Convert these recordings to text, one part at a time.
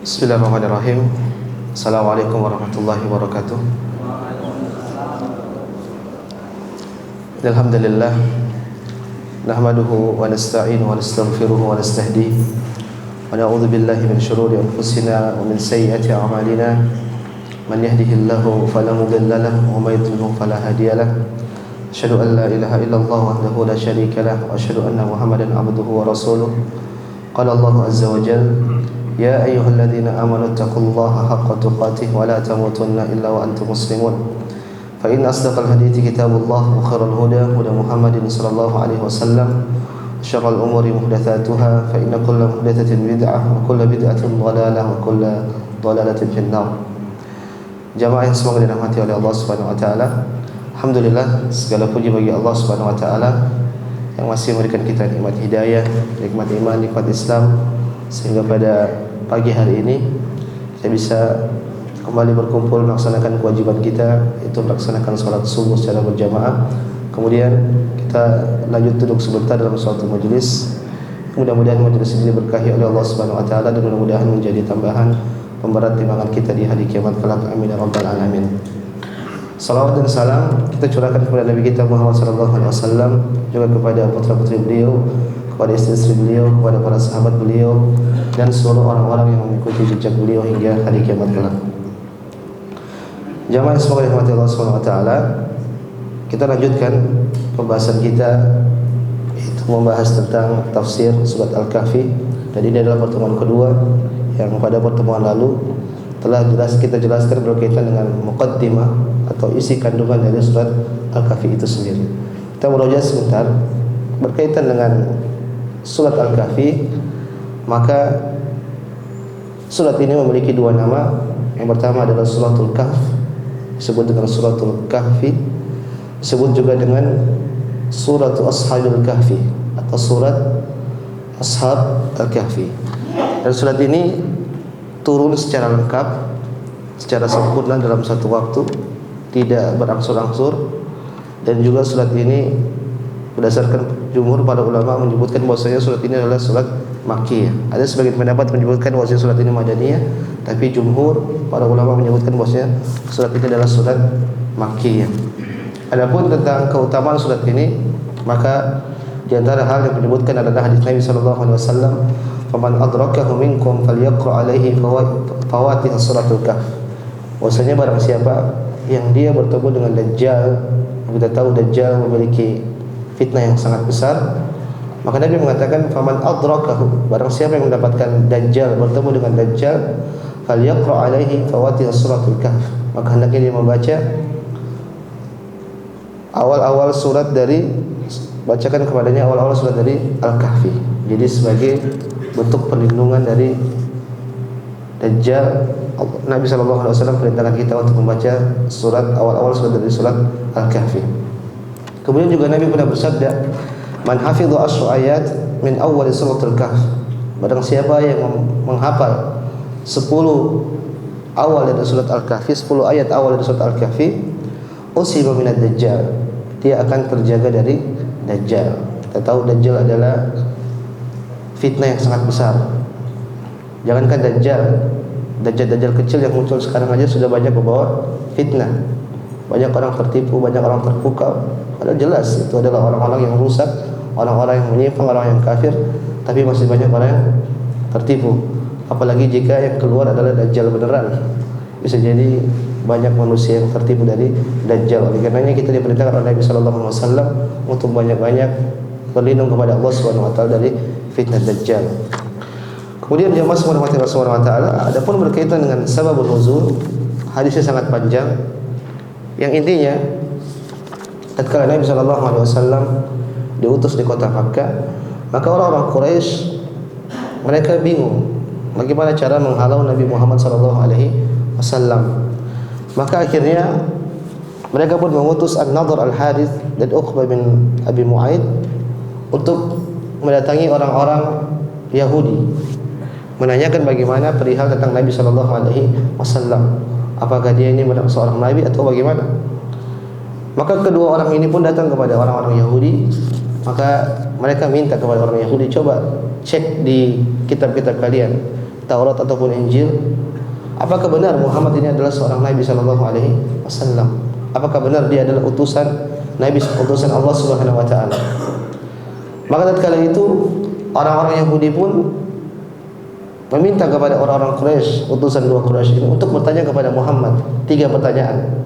Bismillahirrahmanirrahim. Assalamualaikum warahmatullahi wabarakatuh. Alhamdulillah nahmaduhu wa nasta'inuhu wa nastaghfiruhu wa nastahdihi wa na'udzu billahi min shururi anfusina wa min sayyiati a'malina. Man yahdihillahu fala mudilla lahu wa may yudlil fala hadiya lahu. Asyhadu an la ilaha illallah wahdahu la syarika lahu wa asyhadu anna Muhammadan abduhu wa rasuluh. Qala Allah azza wa jalla: Ya ayyuhalladzina amanu taqullaha haqqa tuqatih wa la tamutunna illa wa antum muslimun. Fa inna asdaqal hadithi kitabullah wa khairal huda huda Muhammadin sallallahu alaihi wasallam. Syarrul umuri muhdatsatuha fa inna kulla muhdatsatin bid'ah wa kulla bid'atin dhalalah wa kulla dhalalatin finnar. Jamaah yang semoga dirahmati oleh Allah Subhanahu wa taala. Alhamdulillah, segala puji bagi Allah Subhanahu wa taala yang masih memberikan kita nikmat hidayah, nikmat iman, nikmat Islam, sehingga pada pagi hari ini kita bisa kembali berkumpul melaksanakan kewajiban kita, yaitu melaksanakan salat subuh secara berjamaah. Kemudian kita lanjut duduk sebentar dalam suatu majelis. Mudah-mudahan majelis ini diberkahi oleh Allah Subhanahu wa taala dan mudah-mudahan menjadi tambahan pemberat timbangan kita di hari kiamat kelak. Amin ya rabbal alamin. Salawat dan salam kita curahkan kepada Nabi kita Muhammad sallallahu alaihi wasallam, juga kepada putra-putri beliau, kepada istri-istri beliau, kepada para sahabat beliau, dan seluruh orang-orang yang mengikuti jejak beliau hingga hari kiamat kelak. Jamaah semoga dirahmati Allah Subhanahu wa taala. Kita lanjutkan pembahasan kita, yaitu membahas tentang tafsir surat Al-Kahfi. Dan ini adalah pertemuan kedua, yang pada pertemuan lalu telah kita jelaskan berkaitan dengan muqaddimah atau isi kandungan dari surat Al-Kahfi itu sendiri. Kita berusaha sebentar berkaitan dengan surat Al-Kahfi. Maka surat ini memiliki dua nama. Yang pertama adalah suratul Kahf, disebut dengan suratul Kahfi, disebut juga dengan suratul Ashabul Kahfi atau surat Ashab Al-Kahfi. Dan surat ini turun secara lengkap, secara sempurna dalam satu waktu, tidak berangsur-angsur. Dan juga surat ini berdasarkan jumhur para ulama menyebutkan bahwasanya surat ini adalah surat Makkiyah. Ada sebagian pendapat menyebutkan bahwasanya surat ini Madaniyah, tapi jumhur para ulama menyebutkan bahwasanya surat ini adalah surat Makkiyah. Adapun tentang keutamaan surat ini, maka di antara hal yang menyebutkan adalah hadis Nabi sallallahu alaihi wasallam, "Faman adrakahu minkum falyaqra alaihi fawatih suratul Kahf." Bahwasanya barang siapa yang dia bertemu dengan Dajjal, kita tahu Dajjal memiliki fitnah yang sangat besar, maka Nabi mengatakan faman adrakahu, barang siapa yang mendapatkan Dajjal, bertemu dengan Dajjal, falyaqra alaihi fawatih suratul Kahf, maka hendaknya dia membaca awal-awal surat dari, bacakan kepadanya awal-awal surat dari Al-Kahfi. Jadi sebagai bentuk perlindungan dari Dajjal, Nabi sallallahu alaihi wasallam perintahkan kita untuk membaca surat awal-awal surat dari surat Al-Kahfi. Kemudian juga Nabi pernah bersabda, "Man hafidhu asyra ayat min awwal suratul Kahf." Barang siapa yang menghafal 10 awal dari surat Al-Kahfi, 10 ayat awal dari surat Al-Kahfi, usiba minad Dajjal, dia akan terjaga dari Dajjal. Kita tahu Dajjal adalah fitnah yang sangat besar. Jangankan Dajjal kecil yang muncul sekarang aja sudah banyak membawa fitnah. Banyak orang tertipu, banyak orang terpukau. Padahal jelas itu adalah orang-orang yang rusak, orang-orang yang menyimpang, orang yang kafir, tapi masih banyak orang yang tertipu. Apalagi jika yang keluar adalah Dajjal beneran. Bisa jadi banyak manusia yang tertipu dari Dajjal. Oleh karenanya kita diperintahkan oleh Nabi sallallahu alaihi wasallam untuk banyak-banyak berlindung kepada Allah Subhanahu wa taala dari fitnah Dajjal. Kemudian jamaah subhanahu wa taala, adapun berkaitan dengan sababun nuzul, hadisnya sangat panjang. Yang intinya, ketika Nabi sallallahu alaihi wasallam diutus di kota Makkah, maka orang-orang Quraisy mereka bingung bagaimana cara menghalau Nabi Muhammad sallallahu alaihi wasallam. Maka akhirnya mereka pun mengutus An-Nadhr Al-Harith dan Uqbah bin Abi Mu'aid untuk mendatangi orang-orang Yahudi, menanyakan bagaimana perihal tentang Nabi sallallahu alaihi wasallam. Apakah dia ini benar seorang nabi atau bagaimana? Maka kedua orang ini pun datang kepada orang-orang Yahudi. Maka mereka minta kepada orang Yahudi, coba cek di kitab-kitab kalian, Taurat ataupun Injil. Apakah benar Muhammad ini adalah seorang nabi sallallahu alaihi wasallam? Apakah benar dia adalah utusan nabi, utusan Allah Subhanahu wa taala? Maka tatkala itu orang-orang Yahudi pun meminta kepada orang-orang Quraisy, utusan dua Quraisy ini, untuk bertanya kepada Muhammad 3 pertanyaan.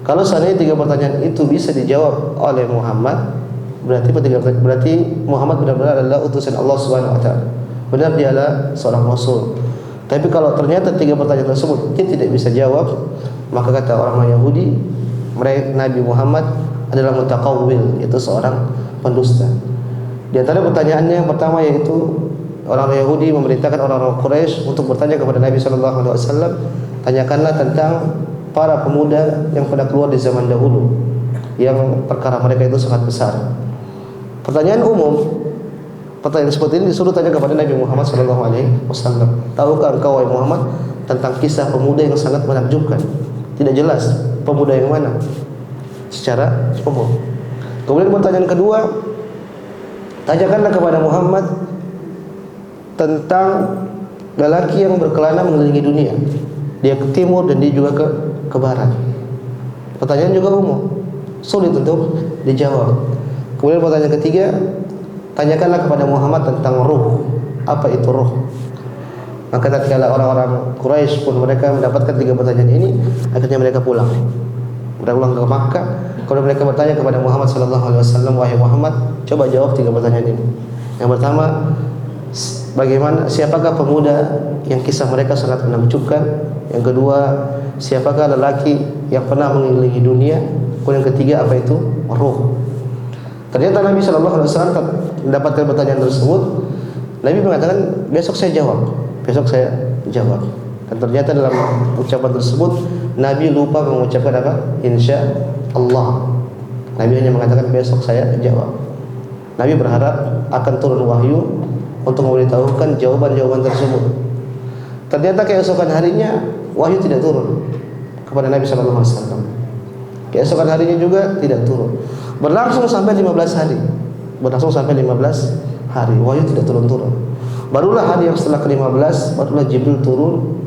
Kalau seandainya 3 pertanyaan itu bisa dijawab oleh Muhammad, berarti Muhammad benar-benar adalah utusan Allah Subhanahu wa taala. Benar dia adalah seorang rasul. Tapi kalau ternyata 3 pertanyaan tersebut dia tidak bisa jawab, maka kata orang Yahudi, mereka Nabi Muhammad adalah mutaqawwil, yaitu seorang pendusta. Di antara pertanyaannya yang pertama yaitu orang Yahudi memerintahkan orang-orang Quraisy untuk bertanya kepada Nabi sallallahu alaihi wasallam, tanyakanlah tentang para pemuda yang pernah keluar di zaman dahulu yang perkara mereka itu sangat besar. Pertanyaan umum, pertanyaan seperti ini disuruh tanya kepada Nabi Muhammad sallallahu alaihi wasallam. Tahukah engkau wahai Muhammad tentang kisah pemuda yang sangat menakjubkan? Tidak jelas pemuda yang mana secara umum. Kemudian pertanyaan kedua, tanyakanlah kepada Muhammad tentang lelaki yang berkelana mengelilingi dunia. Dia ke timur dan dia juga ke barat. Pertanyaan juga umum, sulit untuk dijawab. Kemudian pertanyaan ketiga, tanyakanlah kepada Muhammad tentang ruh. Apa itu ruh? Maka tatkala orang-orang Quraisy pun mereka mendapatkan 3 pertanyaan ini, akhirnya mereka pulang. Mereka pulang ke Makkah. Kalau mereka bertanya kepada Muhammad sallallahu alaihi wasallam, wahai Muhammad, coba jawab 3 pertanyaan ini. Yang pertama, bagaimana, siapakah pemuda yang kisah mereka sangat menakjubkan? Yang kedua, siapakah lelaki yang pernah mengelilingi dunia? Kemudian yang ketiga, apa itu ruh? Ternyata Nabi sallallahu alaihi wasallam mendapatkan pertanyaan tersebut. Nabi mengatakan, besok saya jawab. Besok saya jawab. Dan ternyata dalam ucapan tersebut Nabi lupa mengucapkan apa? Insya Allah. Nabi hanya mengatakan besok saya jawab. Nabi berharap akan turun wahyu untuk memberitahukan jawaban-jawaban tersebut. Ternyata keesokan harinya wahyu tidak turun kepada Nabi sallallahu alaihi wasallam. Keesokan harinya juga tidak turun. Berlangsung sampai 15 hari. Berlangsung sampai 15 hari wahyu tidak turun-turun. Barulah hari yang setelah ke-15 barulah Jibril turun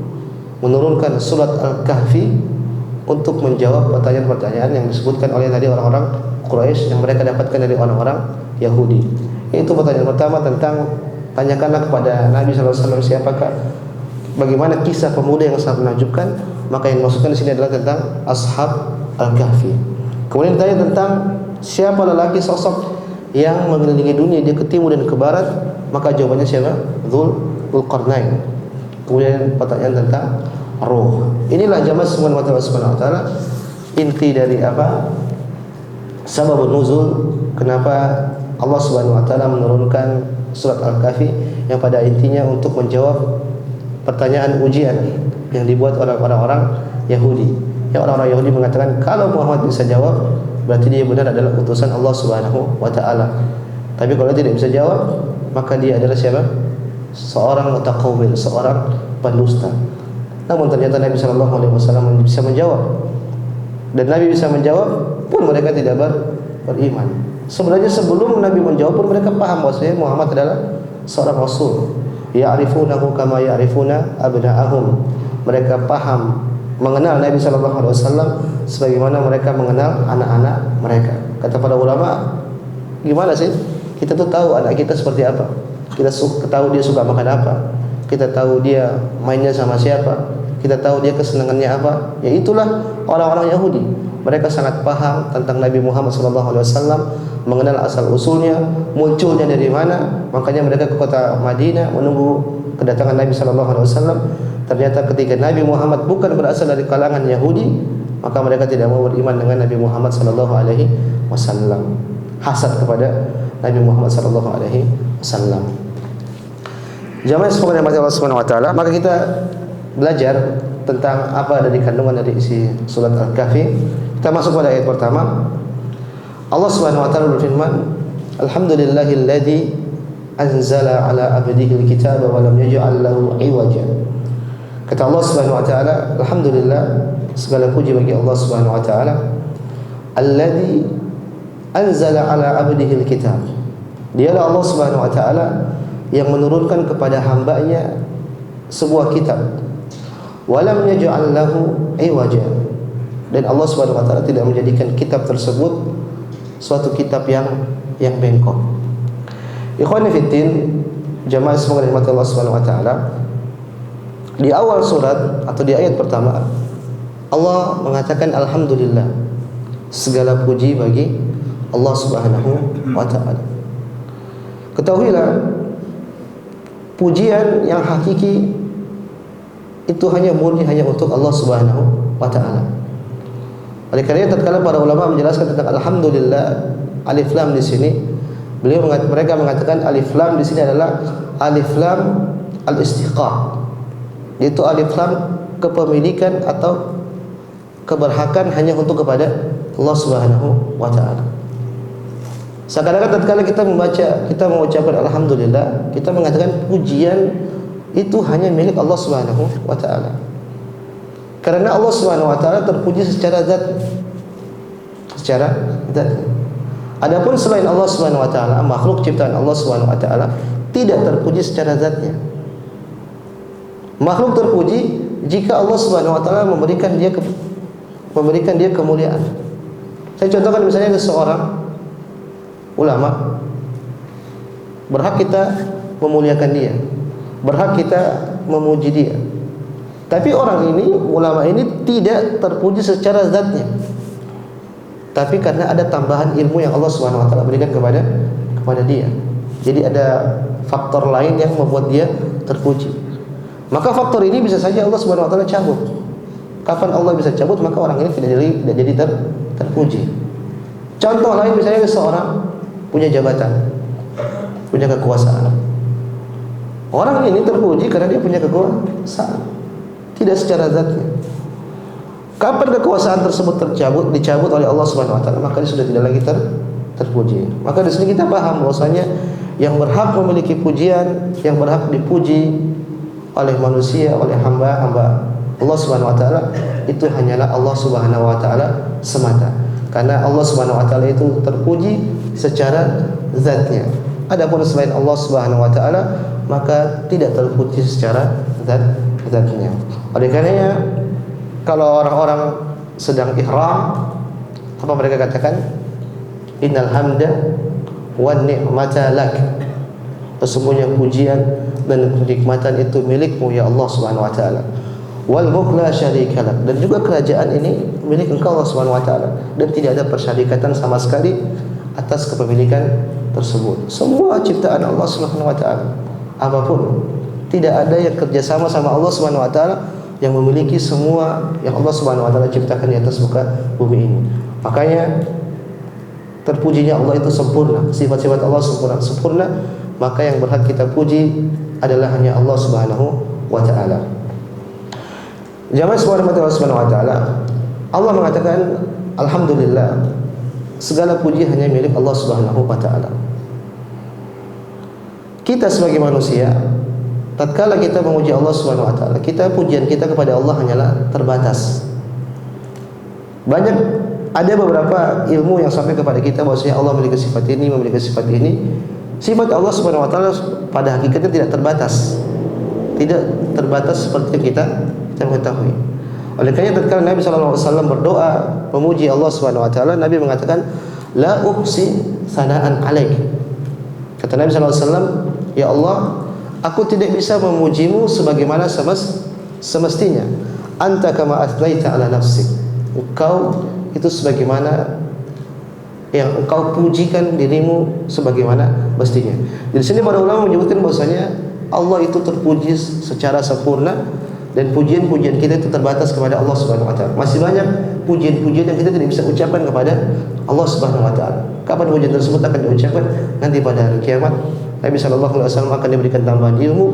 menurunkan surat Al-Kahfi untuk menjawab pertanyaan-pertanyaan yang disebutkan oleh tadi orang-orang Quraisy yang mereka dapatkan dari orang-orang Yahudi. Itu pertanyaan pertama tentang tanyakanlah kepada Nabi sallallahu alaihi wasallam siapakah, bagaimana kisah pemuda yang sangat menakjubkan. Maka yang dimaksudkan di sini adalah tentang Ashab Al-Kahfi. Kemudian ditanya tentang siapa lelaki sosok yang mengelilingi dunia, dia ke timur dan ke barat. Maka jawabannya siapa? Dzulqarnain. Kemudian pertanyaan tentang ruh. Inilah jamaah semua Allah Subhanahu wa taala inti dari apa? Sababun nuzul, kenapa Allah Subhanahu wa taala menurunkan surat Al-Kahfi yang pada intinya untuk menjawab pertanyaan ujian yang dibuat oleh orang-orang Yahudi. Yang orang-orang Yahudi mengatakan kalau Muhammad bisa jawab, berarti dia benar adalah utusan Allah Subhanahu wa taala. Tapi kalau tidak bisa jawab, maka dia adalah siapa? Seorang mutaqawwil, seorang pendusta. Namun ternyata Nabi sallallahu alaihi wasallam bisa menjawab. Dan Nabi bisa menjawab pun mereka tidak beriman. Sebenarnya sebelum Nabi menjawab pun mereka paham bahwasanya Muhammad adalah seorang rasul. Ya'rifunahu kama ya'rifuna abna'ahum. Mereka paham, mengenal Nabi sallallahu alaihi wasallam sebagaimana mereka mengenal anak-anak mereka. Kata para ulama, gimana sih? Kita tuh tahu anak kita seperti apa. Kita tahu dia suka makan apa. Kita tahu dia mainnya sama siapa. Kita tahu dia kesenangannya apa. Ya itulah orang-orang Yahudi. Mereka sangat paham tentang Nabi Muhammad SAW, mengenal asal usulnya, munculnya dari mana. Makanya mereka ke kota Madinah menunggu kedatangan Nabi SAW. Ternyata ketika Nabi Muhammad bukan berasal dari kalangan Yahudi, maka mereka tidak mau beriman dengan Nabi Muhammad SAW. Hasad kepada Nabi Muhammad SAW. Jamaah sekalian yang Allah Subhanahu wa taala, maka kita belajar tentang apa dari kandungan dari isi surat Al-Kahfi. Kita masuk pada ayat pertama. Allah Subhanahu wa taala berfirman, Alhamdulillahilladzi anzala ala abdihi al-kitaba wa lam yaj'al lahu 'iwaja. Kata Allah Subhanahu wa taala, alhamdulillah, segala puji bagi Allah Subhanahu wa taala, alladzi anzala ala abdihi al-kitab. Dialah Allah Subhanahu wa taala yang menurunkan kepada hambanya sebuah kitab. Walam yaj'al lahu iwaja. Dan Allah Subhanahu wa taala tidak menjadikan kitab tersebut suatu kitab yang bengkok. Ikhwani fiddin, jamaah semoga dirahmati Allah Subhanahu wa taala. Di awal surat atau di ayat pertama Allah mengatakan alhamdulillah, segala puji bagi Allah Subhanahu wa taala. Ketahuilah, pujian yang hakiki itu murni hanya untuk Allah Subhanahu wa taala. Oleh karena tatkala para ulama menjelaskan tentang alhamdulillah, alif lam di sini, mereka mengatakan alif lam di sini adalah alif lam al-istiqaq. Yaitu alif lam kepemilikan atau keberhakan hanya untuk kepada Allah Subhanahu wa taala. Seakan-akan tatkala kita mengucapkan alhamdulillah, kita mengatakan pujian itu hanya milik Allah Subhanahu wa taala. Karena Allah Subhanahu wa taala terpuji secara zat. Adapun selain Allah Subhanahu wa taala, makhluk ciptaan Allah Subhanahu wa taala tidak terpuji secara zatnya. Makhluk terpuji jika Allah Subhanahu wa taala memberikan dia kemuliaan. Saya contohkan misalnya ada seorang ulama, berhak kita memuliakan dia, berhak kita memuji dia. Tapi orang ini, ulama ini tidak terpuji secara zatnya, tapi karena ada tambahan ilmu yang Allah Subhanahu wa taala berikan kepada dia. Jadi ada faktor lain yang membuat dia terpuji. Maka faktor ini bisa saja Allah Subhanahu wa taala cabut. Kapan Allah bisa cabut, maka orang ini tidak jadi terpuji. Contoh lain misalnya seorang punya jabatan, punya kekuasaan. Orang ini terpuji karena dia punya kekuasaan, tidak secara zatnya. Kapan kekuasaan tersebut dicabut oleh Allah Subhanahu wa taala, maka dia sudah tidak lagi terpuji. Maka di sini kita paham bahwasanya yang berhak memiliki pujian, yang berhak dipuji oleh manusia, oleh hamba-hamba Allah Subhanahu wa taala, itu hanyalah Allah Subhanahu wa taala semata. Karena Allah Subhanahu wa taala itu terpuji secara zatnya. Adapun selain Allah Subhanahu wa taala, maka tidak terpuji secara zatnya. Oleh karenanya, kalau orang-orang sedang ihram, apa mereka katakan? Innal hamda wan ni'mata lak. Sesungguhnya pujian dan kenikmatan itu milikmu ya Allah Subhanahu wa taala. Wal mulku la syarika lak. Dan juga kerajaan ini milik Engkau Allah Subhanahu wa taala, dan tidak ada persyarikatan sama sekali atas kepemilikan tersebut. Semua ciptaan Allah Subhanahu wa taala, apapun, tidak ada yang kerjasama sama Allah Subhanahu wa taala yang memiliki semua yang Allah Subhanahu wa taala ciptakan di atas muka bumi ini. Makanya terpujinya Allah itu sempurna, sifat-sifat Allah sempurna, maka yang berhak kita puji adalah hanya Allah Subhanahu wa taala. Jamaah Allah Subhanahu wa taala, Allah mengatakan alhamdulillah, segala puji hanya milik Allah Subhanahu wa taala. Kita sebagai manusia, tatkala kita memuji Allah Subhanahu wa taala, pujian kita kepada Allah hanyalah terbatas. Ada beberapa ilmu yang sampai kepada kita bahwasanya Allah memiliki sifat ini, memiliki sifat ini. Sifat Allah Subhanahu wa taala pada hakikatnya tidak terbatas. Tidak terbatas seperti yang kita mengetahui. Oleh karena tatkala Nabi sallallahu alaihi wasallam berdoa memuji Allah Subhanahu wa taala, Nabi mengatakan la uqsi sanaan alaik. Kata Nabi sallallahu alaihi wasallam, ya Allah, aku tidak bisa memujimu sebagaimana semestinya. Anta kama athlaita ala nafsik. Engkau itu sebagaimana yang engkau pujikan dirimu sebagaimana mestinya. Di sini para ulama menyebutkan bahwasanya Allah itu terpuji secara sempurna, dan pujian-pujian kita itu terbatas kepada Allah Subhanahu wa taala. Masih banyak pujian-pujian yang kita tidak bisa ucapkan kepada Allah Subhanahu wa taala. Kapan pujian tersebut akan diucapkan? Nanti pada hari kiamat. Nabi sallallahu alaihi wasallam akan diberikan tambahan ilmu,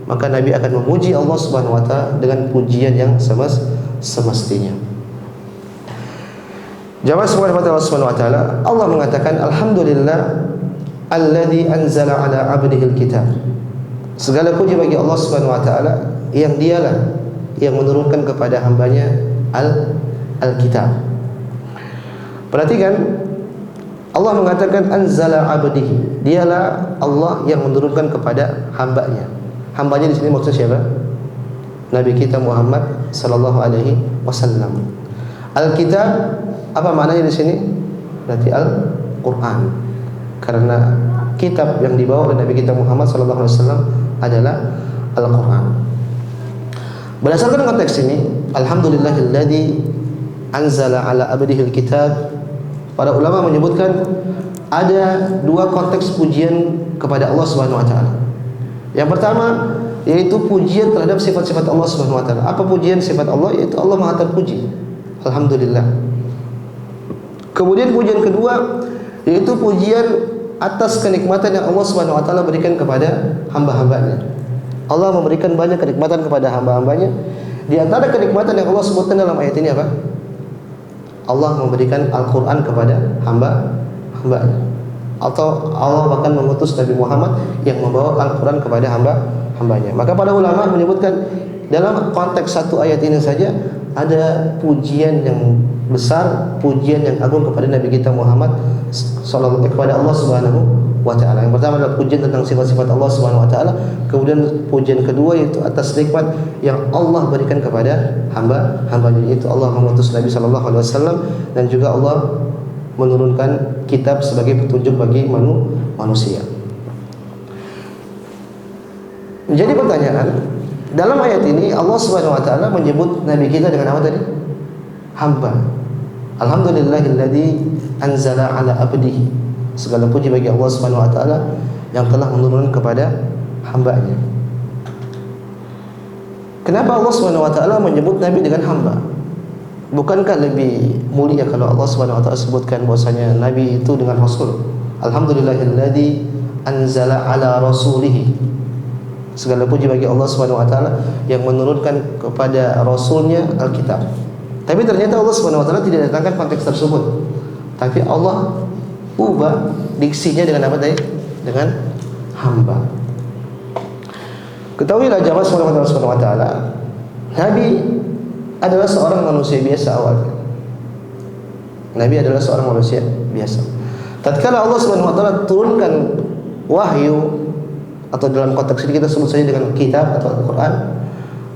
maka Nabi akan memuji Allah Subhanahu wa taala dengan pujian yang semestinya. Jamaah Allah Subhanahu wa taala, Allah mengatakan alhamdulillah alladzi anzala ala 'abdihi alkitab. Segala puji bagi Allah Subhanahu wa taala yang dialah yang menurunkan kepada hambanya Alkitab. Perhatikan, Allah mengatakan anzala 'abdihi. Dialah Allah yang menurunkan kepada hambanya. Hambanya di sini maksudnya siapa? Nabi kita Muhammad sallallahu alaihi wasallam. Alkitab apa maknanya di sini? Berarti Al-Qur'an. Karena kitab yang dibawa oleh Nabi kita Muhammad sallallahu alaihi wasallam adalah Al-Qur'an. Berdasarkan konteks ini, alhamdulillahilladzi anzala ala abdihil kitab. Para ulama menyebutkan ada dua konteks pujian kepada Allah Subhanahu wa taala. Yang pertama yaitu pujian terhadap sifat-sifat Allah Subhanahu wa taala. Apa pujian sifat Allah? Yaitu Allah Maha terpuji. Alhamdulillah. Kemudian pujian kedua yaitu pujian atas kenikmatan yang Allah Subhanahu wa taala berikan kepada hamba-hambanya. Allah memberikan banyak kenikmatan kepada hamba-hambanya. Di antara kenikmatan yang Allah sebutkan dalam ayat ini apa? Allah memberikan Al-Qur'an kepada hamba-hambanya. Atau Allah bahkan mengutus Nabi Muhammad yang membawa Al-Qur'an kepada hambanya. Maka para ulama menyebutkan dalam konteks satu ayat ini saja ada pujian yang besar, pujian yang agung kepada Nabi kita Muhammad sallallahu kepada Allah Subhanahu wa taala. Yang pertama adalah pujian tentang sifat-sifat Allah Subhanahu wa taala, kemudian pujian kedua yaitu atas nikmat yang Allah berikan kepada hamba-hambanya, yaitu Allah mengutus Nabi sallallahu alaihi wasallam dan juga Allah menurunkan kitab sebagai petunjuk bagi manusia. Menjadi pertanyaan, dalam ayat ini Allah Subhanahu wa taala menyebut nabi kita dengan apa tadi? Hamba. Alhamdulillahilladzi anzala ala abdihi. Segala puji bagi Allah Subhanahu wa taala yang telah menurunkan kepada hambanya. Kenapa Allah Subhanahu wa taala menyebut nabi dengan hamba? Bukankah lebih mulia kalau Allah Subhanahu wa taala sebutkan bahwasanya nabi itu dengan rasul? Alhamdulillahilladzi anzala ala rasulihi. Segala puji bagi Allah Subhanahu wa taala yang menurunkan kepada rasulnya Alkitab. Tapi ternyata Allah Subhanahu wa taala tidak datangkan konteks tersebut. Tapi Allah ubah diksinya dengan apa tadi? Dengan hamba. Ketahuilah jamaah Subhanahu wa taala, nabi adalah seorang manusia biasa awalnya. Nabi adalah seorang manusia biasa. Tatkala Allah Subhanahu wa taala turunkan wahyu, atau dalam konteks ini kita sebut saja dengan kitab atau Al-Qur'an,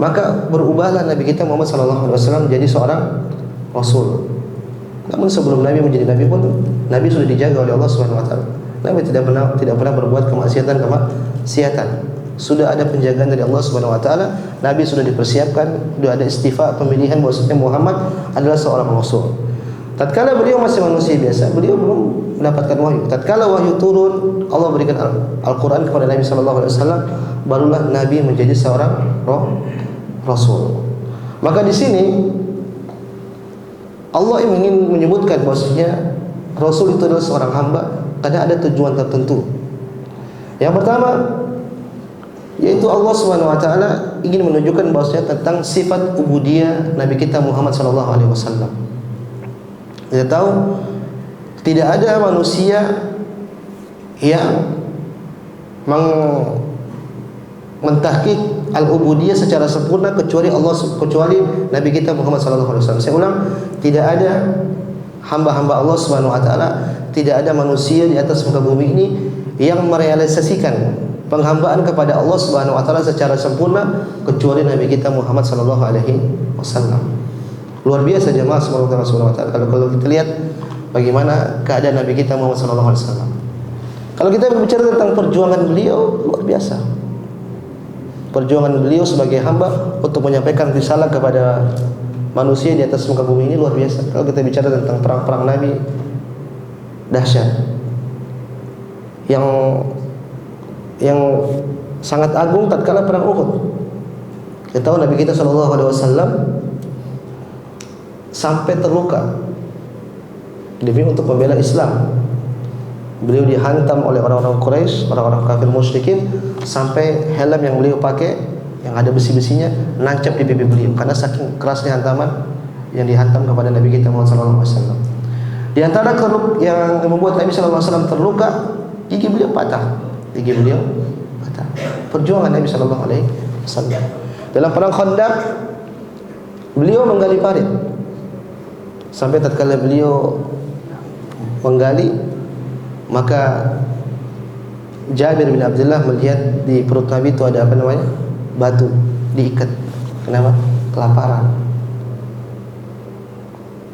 maka berubahlah Nabi kita Muhammad sallallahu alaihi wasallam menjadi seorang rasul. Namun sebelum Nabi menjadi Nabi pun, Nabi sudah dijaga oleh Allah Subhanahu wa taala. Nabi tidak pernah berbuat kemaksiatan. Sudah ada penjagaan dari Allah Subhanahu wa taala. Nabi sudah dipersiapkan, sudah ada istifa pemilihan bahwasanya Muhammad adalah seorang rasul. Tatkala beliau masih manusia biasa, beliau belum mendapatkan wahyu. Tatkala wahyu turun, Allah berikan Al-Qur'an kepada Nabi sallallahu alaihi wasallam, barulah Nabi menjadi seorang rasul. Maka di sini Allah ingin menyebutkan bahwasanya rasul itu adalah seorang hamba karena ada tujuan tertentu. Yang pertama yaitu Allah Subhanahu wa taala ingin menunjukkan bahwasanya tentang sifat ubudiyah Nabi kita Muhammad sallallahu alaihi wasallam. Kita tahu tidak ada manusia yang mentahqiq al-ubudiyah secara sempurna kecuali Nabi kita Muhammad sallallahu alaihi wasallam. Saya ulang, tidak ada hamba-hamba Allah Subhanahu wa taala, tidak ada manusia di atas muka bumi ini yang merealisasikan penghambaan kepada Allah Subhanahu wa taala secara sempurna kecuali Nabi kita Muhammad sallallahu alaihi wasallam. Luar biasa jemaah subhanahu wa taala. Kalau kita lihat bagaimana keadaan Nabi kita Muhammad sallallahu alaihi wasallam. Kalau kita berbicara tentang perjuangan beliau, luar biasa. Perjuangan beliau sebagai hamba untuk menyampaikan risalah kepada manusia di atas muka bumi ini luar biasa. Kalau kita bicara tentang perang-perang Nabi, dahsyat. Yang sangat agung tatkala perang Uhud. Kita tahu Nabi kita sallallahu alaihi wasallam sampai terluka demi untuk membela Islam. Beliau dihantam oleh orang-orang Quraisy, orang-orang kafir musyrikin, sampai helm yang beliau pakai yang ada besi-besinya nancap di pipi beliau karena saking kerasnya hantaman yang dihantam kepada Nabi kita Muhammad sallallahu alaihi wasallam. Di antara yang membuat Nabi sallallahu alaihi wasallam terluka, gigi beliau patah. Perjuangan Nabi sallallahu alaihi wasallam. Dalam perang Khandaq, beliau menggali parit. Sampai tatkala beliau menggali, maka Jabir bin Abdullah melihat di perut Nabi itu ada batu diikat. Kenapa? Kelaparan.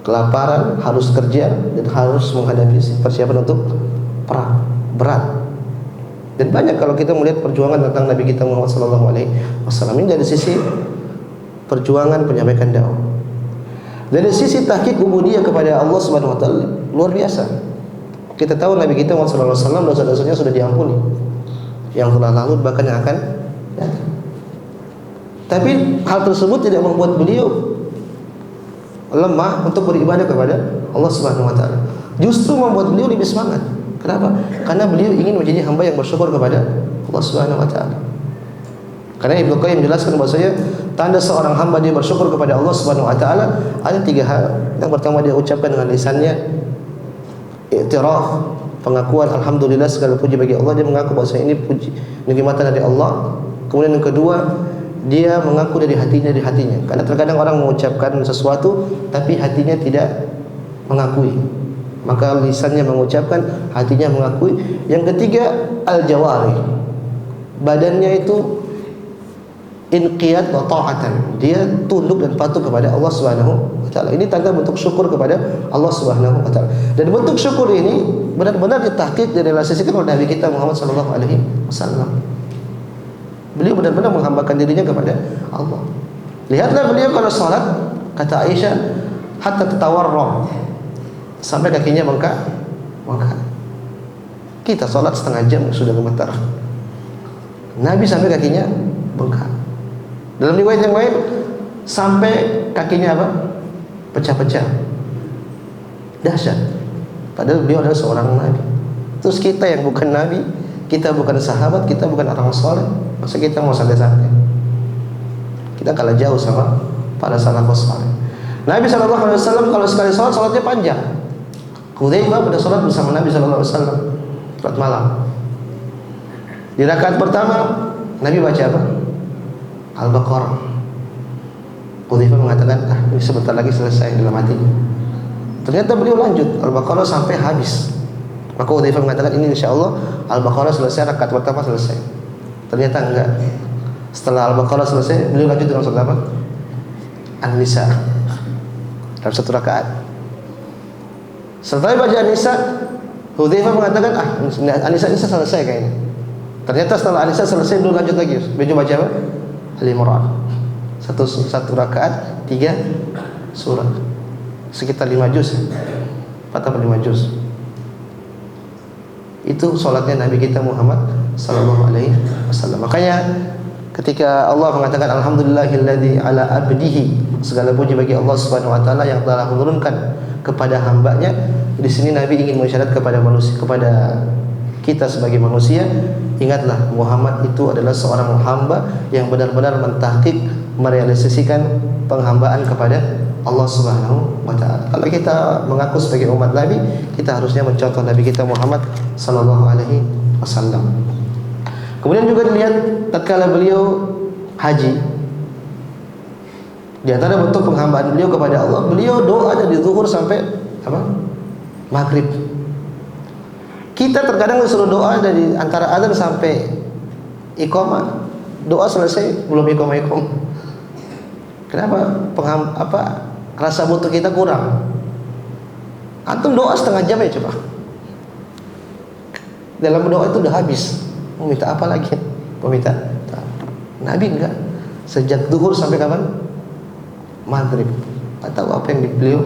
Kelaparan, harus kerja dan harus menghadapi persiapan untuk perang, berat. Dan banyak kalau kita melihat perjuangan tentang Nabi kita Muhammad SAW ini dari sisi perjuangan penyampaian dakwah, dari sisi tahqiq ubudiyah kepada Allah Subhanahu wa taala luar biasa. Kita tahu Nabi kita Muhammad SAW dosa-dosanya sudah diampuni, yang telah lalu bahkan yang akan datang. Tapi hal tersebut tidak membuat beliau lemah untuk beribadah kepada Allah Subhanahu wa taala. Justru membuat beliau lebih semangat. Kenapa? Karena beliau ingin menjadi hamba yang bersyukur kepada Allah Subhanahu wa taala. Karena Ibnu Qayyim menjelaskan bahwasanya tanda seorang hamba dia bersyukur kepada Allah Subhanahu wa taala ada 3 hal. Yang pertama dia ucapkan dengan lisannya i'tiraf, pengakuan alhamdulillah segala puji bagi Allah, dia mengaku bahwasanya ini puji nikmatan dari Allah. Kemudian yang kedua, dia mengaku dari hatinya. Karena terkadang orang mengucapkan sesuatu tapi hatinya tidak mengakui. Maka lisannya mengucapkan, hatinya mengakui. Yang ketiga, al-jawari, badannya itu inqiyad wa ta'atan, dia tunduk dan patuh kepada Allah Subhanahu wa taala. Ini tanda bentuk syukur kepada Allah Subhanahu wa taala. Dan bentuk syukur ini benar-benar ditahqiq dan direalisasikan oleh Nabi kita Muhammad sallallahu alaihi wasallam. Beliau benar-benar menghambakan dirinya kepada Allah. Lihatlah beliau kalau salat, kata Aisyah, hatta tatawarram, sampai kakinya bengkak. Kita salat setengah jam sudah gemetar. Nabi sampai kakinya bengkak. Dalam riwayat yang lain sampai kakinya apa? Pecah-pecah. Dahsyat. Padahal beliau adalah seorang nabi. Terus kita yang bukan nabi, kita bukan sahabat, kita bukan orang saleh, masa kita mau santai-santai? Kita kalah jauh sama para salafus saleh. Nabi SAW kalau sekali salatnya panjang. Hudzaifah pada salat bersama Nabi SAW salat malam. Di rakaat pertama Nabi baca apa? Al-Baqarah. Hudzaifah mengatakan, ini sebentar lagi selesai dalam hatinya. Ternyata beliau lanjut Al-Baqarah sampai habis. Maka Hudzaifah mengatakan, ini insyaallah Al-Baqarah selesai, rakaat pertama selesai. Ternyata enggak. Setelah Al-Baqarah selesai, beliau lanjut dengan surat apa? An-Nisa. Dalam satu rakaat. Setelah baca An-Nisa, Hudzaifah mengatakan, An-Nisa selesai kayaknya. Ternyata setelah An-Nisa selesai, beliau lanjut lagi. Beliau baca apa? Al-Imran. Satu rakaat 3 surat. Sekitar 5 juz. 4 atau 5 juz. Itu salatnya Nabi kita Muhammad sallallahu alaihi wasallam. Makanya ketika Allah mengatakan alhamdulillahilladzi ala abdihi, segala puji bagi Allah Subhanahu wa taala yang telah menurunkan kepada hambanya. Di sini Nabi ingin mengisyarat kepada manusia, kepada kita sebagai manusia, ingatlah Muhammad itu adalah seorang hamba yang benar-benar mentahqiq, merealisasikan penghambaan kepada Allah Subhanahu wa taala. Kalau kita mengaku sebagai umat Nabi, kita harusnya mencontoh Nabi kita Muhammad sallallahu alaihi wasallam. Kemudian juga dilihat tatkala beliau haji, di antara bentuk penghambaan beliau kepada Allah, beliau doa dari zuhur sampai apa? Maghrib. Kita terkadang disuruh doa dari antara adzan sampai iqamah, doa selesai belum iqamah. Kenapa? Rasa butuh kita kurang. Antum doa setengah jam ya coba. Dalam doa itu udah habis. Mau minta apa lagi? Mau minta? Nabi enggak. Sejak zuhur sampai kapan? Maghrib. Atau apa yang beliau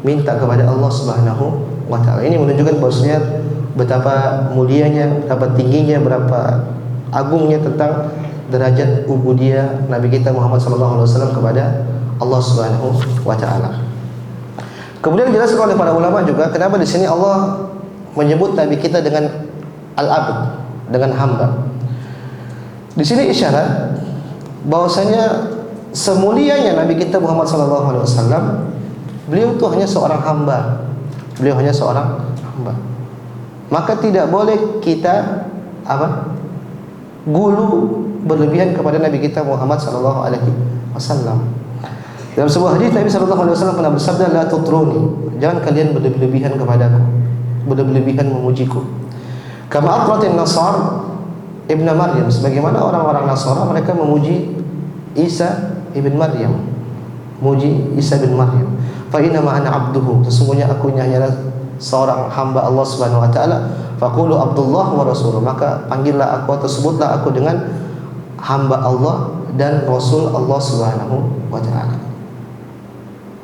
minta kepada Allah Subhanahu wa taala. Ini menunjukkan bahwasanya betapa mulianya, betapa tingginya, berapa agungnya tentang derajat ubudiyah Nabi kita Muhammad sallallahu alaihi wasallam kepada Allah Subhanahu wa taala. Kemudian dijelaskan oleh para ulama juga kenapa di sini Allah menyebut Nabi kita dengan al-abd, dengan hamba. Di sini isyarat bahwasanya semulianya Nabi kita Muhammad sallallahu alaihi wasallam, beliau itu hanya seorang hamba. Beliau hanya seorang hamba. Maka tidak boleh kita gulu berlebihan kepada Nabi kita Muhammad sallallahu alaihi wasallam. Dalam sebuah hadis Nabi sallallahu alaihi wasallam pernah bersabda, la tutruni, jangan kalian berlebihan kepadaku, berlebihan memujiku. Kama atratin Nasar Ibnu Maryam, sebagaimana orang-orang Nasara mereka memuji Isa ibn Maryam, muji Isa bin Maryam. Fa inna ma ana abduhu, sesungguhnya aku hanyalah seorang hamba Allah Subhanahu wa taala. Faqulu Abdullah wa rasuluh, maka panggillah aku atau sebutlah aku dengan hamba Allah dan Rasul Allah Subhanahu wa taala.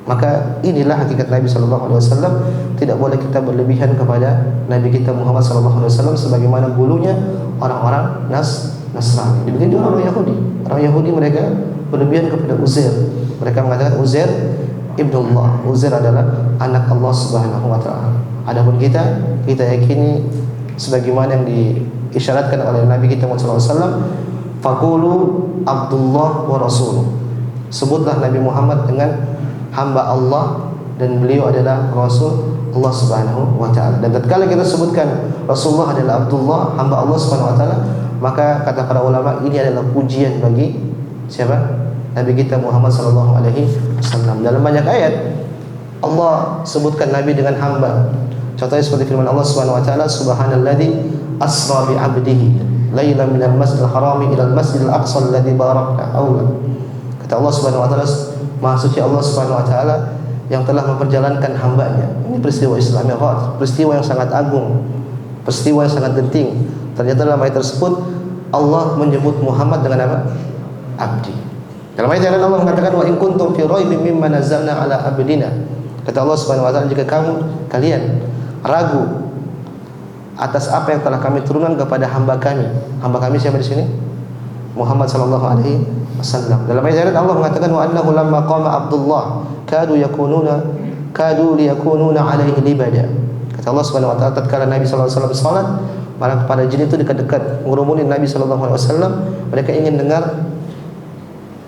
Maka inilah hakikat Nabi sallallahu alaihi wasallam. Tidak boleh kita berlebihan kepada Nabi kita Muhammad sallallahu alaihi wasallam sebagaimana dulunya orang-orang Nasrani. Demikian juga orang Yahudi. Orang Yahudi mereka berlebihan kepada Uzair. Mereka mengatakan Uzair ibnullah. Uzair adalah anak Allah Subhanahu wa taala. Adapun kita yakini sebagaimana yang diisyaratkan oleh Nabi kita Muhammad sallallahu alaihi wasallam, faqulu Abdullah wa rasuluh. Sebutlah Nabi Muhammad dengan hamba Allah dan beliau adalah Rasul Allah Subhanahu wa taala. Dan tatkala kita sebutkan Rasulullah adalah Abdullah, hamba Allah Subhanahu wa taala, maka kata para ulama ini adalah pujian bagi siapa? Nabi kita Muhammad sallallahu alaihi wasallam. Dalam banyak ayat Allah sebutkan Nabi dengan hamba. Contohnya seperti firman Allah Subhanahu wa taala, subhanalladzi asra bi 'abdihi lailan minal masjidil harami ilal masjidil aqsa alladzi barakna hawla. Kata Allah Subhanahu wa taala, Maha suci Allah Subhanahu wa taala yang telah memperjalankan hambanya. Ini peristiwa Islam yang khas, peristiwa yang sangat agung, peristiwa yang sangat genting. Ternyata dalam ayat tersebut Allah menyebut Muhammad dengan apa? Abdi. Dalam ayat yang Allah mengatakan wa in kuntum fi raibin mimma nazzalna ala abdina. Kata Allah Subhanahu wa taala, jika kalian ragu atas apa yang telah kami turunkan kepada hamba kami. Hamba kami siapa di sini? Muhammad sallallahu alaihi wasallam. Dalam ayat Allah mengatakan wa annahu lamma qama Abdullah kadu liyakununa alaihi libada. Kata Allah Subhanahu wa taala, tatkala Nabi sallallahu alaihi wasallam salat, para jin itu dekat-dekat ngurumuni Nabi sallallahu alaihi wasallam. Mereka ingin dengar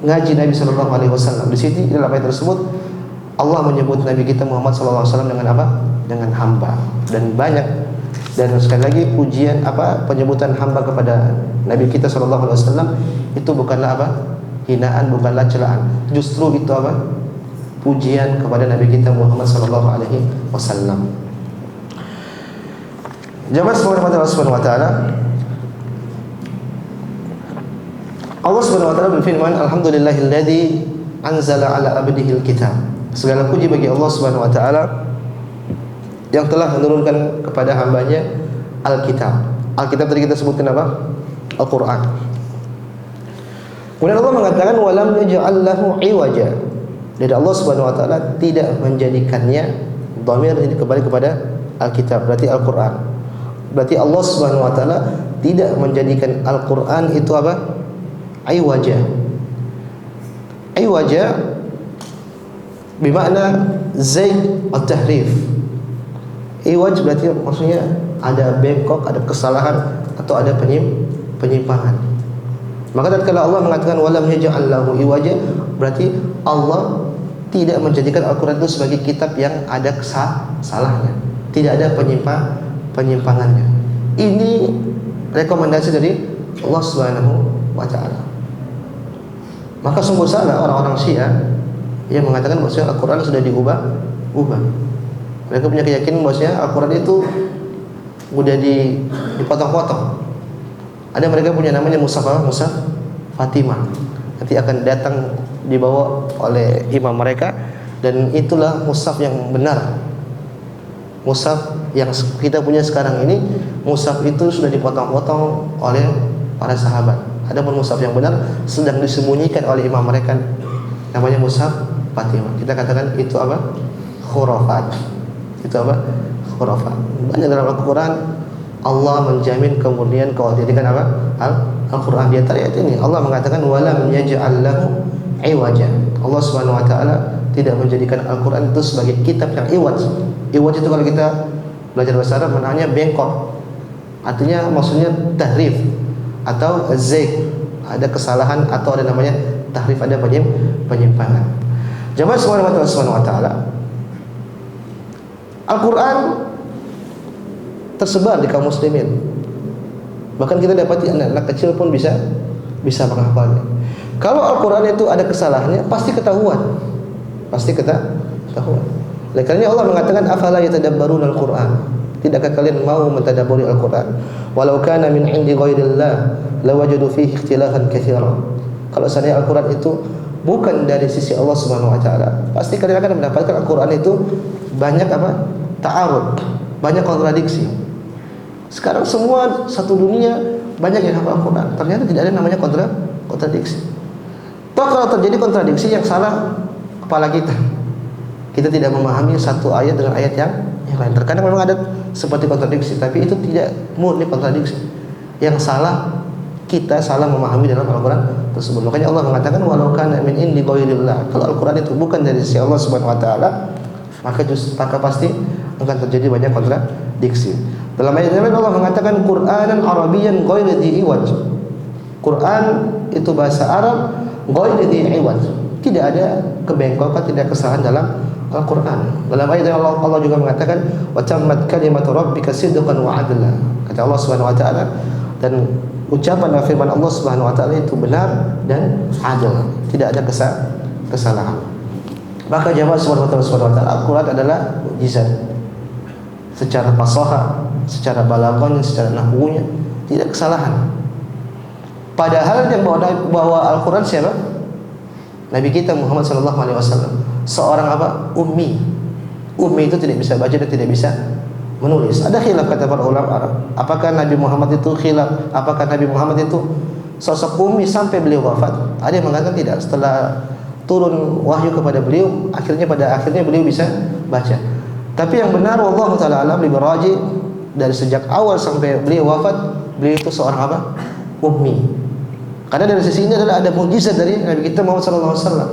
ngaji Nabi sallallahu alaihi wasallam. Di sini dalam ayat tersebut Allah menyebut Nabi kita Muhammad sallallahu alaihi wasallam dengan apa? Dengan hamba. Dan banyak, dan sekali lagi pujian penyebutan hamba kepada Nabi kita sallallahu alaihi wasallam itu bukanlah hinaan, bukanlah celaan. Justru itu pujian kepada Nabi kita Muhammad sallallahu alaihi wasallam. Jamaah sekalian Allah Subhanahu wa taala, Allah Subhanahu wa taala berfirman, alhamdulillahilladzi anzala ala abdihil kitab. Segala puji bagi Allah Subhanahu wa taala yang telah menurunkan kepada hambanya Alkitab. Alkitab tadi kita sebutkan apa? Al-Quran. Kemudian Allah mengatakan walam yaj'al lahu iwaja. Dan Allah Subhanahu wa taala tidak menjadikannya, dhamir ini kembali kepada Alkitab, berarti Al-Quran. Berarti Allah Subhanahu wa taala tidak menjadikan Al-Quran itu apa? Iwaja. Iwaja bermakna zaid at-tahrif. Iwaj berarti maksudnya ada bengkok, ada kesalahan atau ada penyimpangan. Maka tatkala Allah mengatakan walam yaj'al lahu iwaja, berarti Allah tidak menjadikan Al-Quran itu sebagai kitab yang ada kesalahannya, tidak ada penyimpangannya. Ini rekomendasi dari Allah Subhanahu wa taala. Maka sungguh salah orang-orang Syiah yang mengatakan bahwa Al-Quran sudah diubah. Mereka punya keyakinan bahwasanya Al-Quran itu udah dipotong-potong. Ada mereka punya namanya mushaf Fatimah. Nanti akan datang dibawa oleh imam mereka, dan itulah mushaf yang benar. Mushaf yang kita punya sekarang ini, mushaf itu sudah dipotong-potong oleh para sahabat. Adapun mushaf yang benar sedang disembunyikan oleh imam mereka, namanya mushaf Fatimah. Kita katakan itu khurafat. Itu khurafat. Banyak dalam Al-Quran Allah menjamin kemudian keautentikan Al-Quran. Di antara ayat ini Allah mengatakan walam yaj'al lahu iwaja. Allah Subhanahu wa taala tidak menjadikan Al-Quran itu sebagai kitab yang iwaj. Iwaj itu kalau kita belajar bahasa Arab maknanya bengkok. Artinya maksudnya tahrif atau zaik, ada kesalahan atau ada namanya tahrif, ada penyimpangan. Jamaah Subhanahu wa taala, Al-Quran tersebar di kaum muslimin. Bahkan kita dapati anak-anak kecil pun bisa menghafalnya. Kalau Al-Quran itu ada kesalahannya, pasti ketahuan. Oleh karena Allah mengatakan afala yatadabbaruna al-Quran. Tidakkah kalian mau mentadabburi Al-Quran? Walau kana min indi ghairillah lawajadu fihi ikhtilafan katsiran. Kalau seandainya Al-Quran itu bukan dari sisi Allah Subhanahu wa taala, pasti kalian akan mendapatkan Al-Qur'an itu banyak apa? Ta'arud, banyak kontradiksi. Sekarang semua satu dunia banyak yang hafal Al-Qur'an, ternyata tidak ada namanya kontradiksi. Toh kalau terjadi kontradiksi, yang salah kepala kita. Kita tidak memahami satu ayat dengan ayat yang lain. Terkadang memang ada seperti kontradiksi, tapi itu tidak murni kontradiksi. Yang salah kita salah memahami dalam Al-Qur'an tersebut. Makanya Allah mengatakan walau kana min indi ghairillah. Kalau Al-Qur'an itu bukan dari sisi Allah Subhanahu wa taala, maka pasti akan terjadi banyak kontradiksi. Dalam ayat yang lain Allah mengatakan Qur'anan Arabiyyan ghairu dhi iwaj. Quran itu bahasa Arab ghairu dhi iwaj. Tidak ada kebengkokan, tidak kesalahan dalam Al-Qur'an. Dalam ayat yang Allah juga mengatakan wa tammat kalimatu rabbika sidqan wa adla. Kata Allah Subhanahu wa taala, dan ucapan dan firman Allah Subhanahu wa taala itu benar dan adil, tidak ada kesalahan. Maka jamaah Subhanahu wa taala, Al-Qur'an adalah mukjizat. Secara fasahah, secara balaghahnya, secara nahwunya tidak kesalahan. Padahal yang bawa Al-Qur'an siapa? Nabi kita Muhammad sallallahu alaihi wasallam. Seorang apa? Ummi. Ummi itu tidak bisa baca dan tidak bisa menulis. Ada khilaf kata para ulama Arab. Apakah Nabi Muhammad itu khilaf? Apakah Nabi Muhammad itu sosok ummi sampai beliau wafat? Ada yang mengatakan tidak. Setelah turun wahyu kepada beliau, pada akhirnya beliau bisa baca. Tapi yang benar wallahu taala alam lebih rajih, dari sejak awal sampai beliau wafat, beliau itu seorang apa? Ummi. Karena dari sisi ini adalah ada mukjizat dari Nabi kita Muhammad sallallahu alaihi wasallam.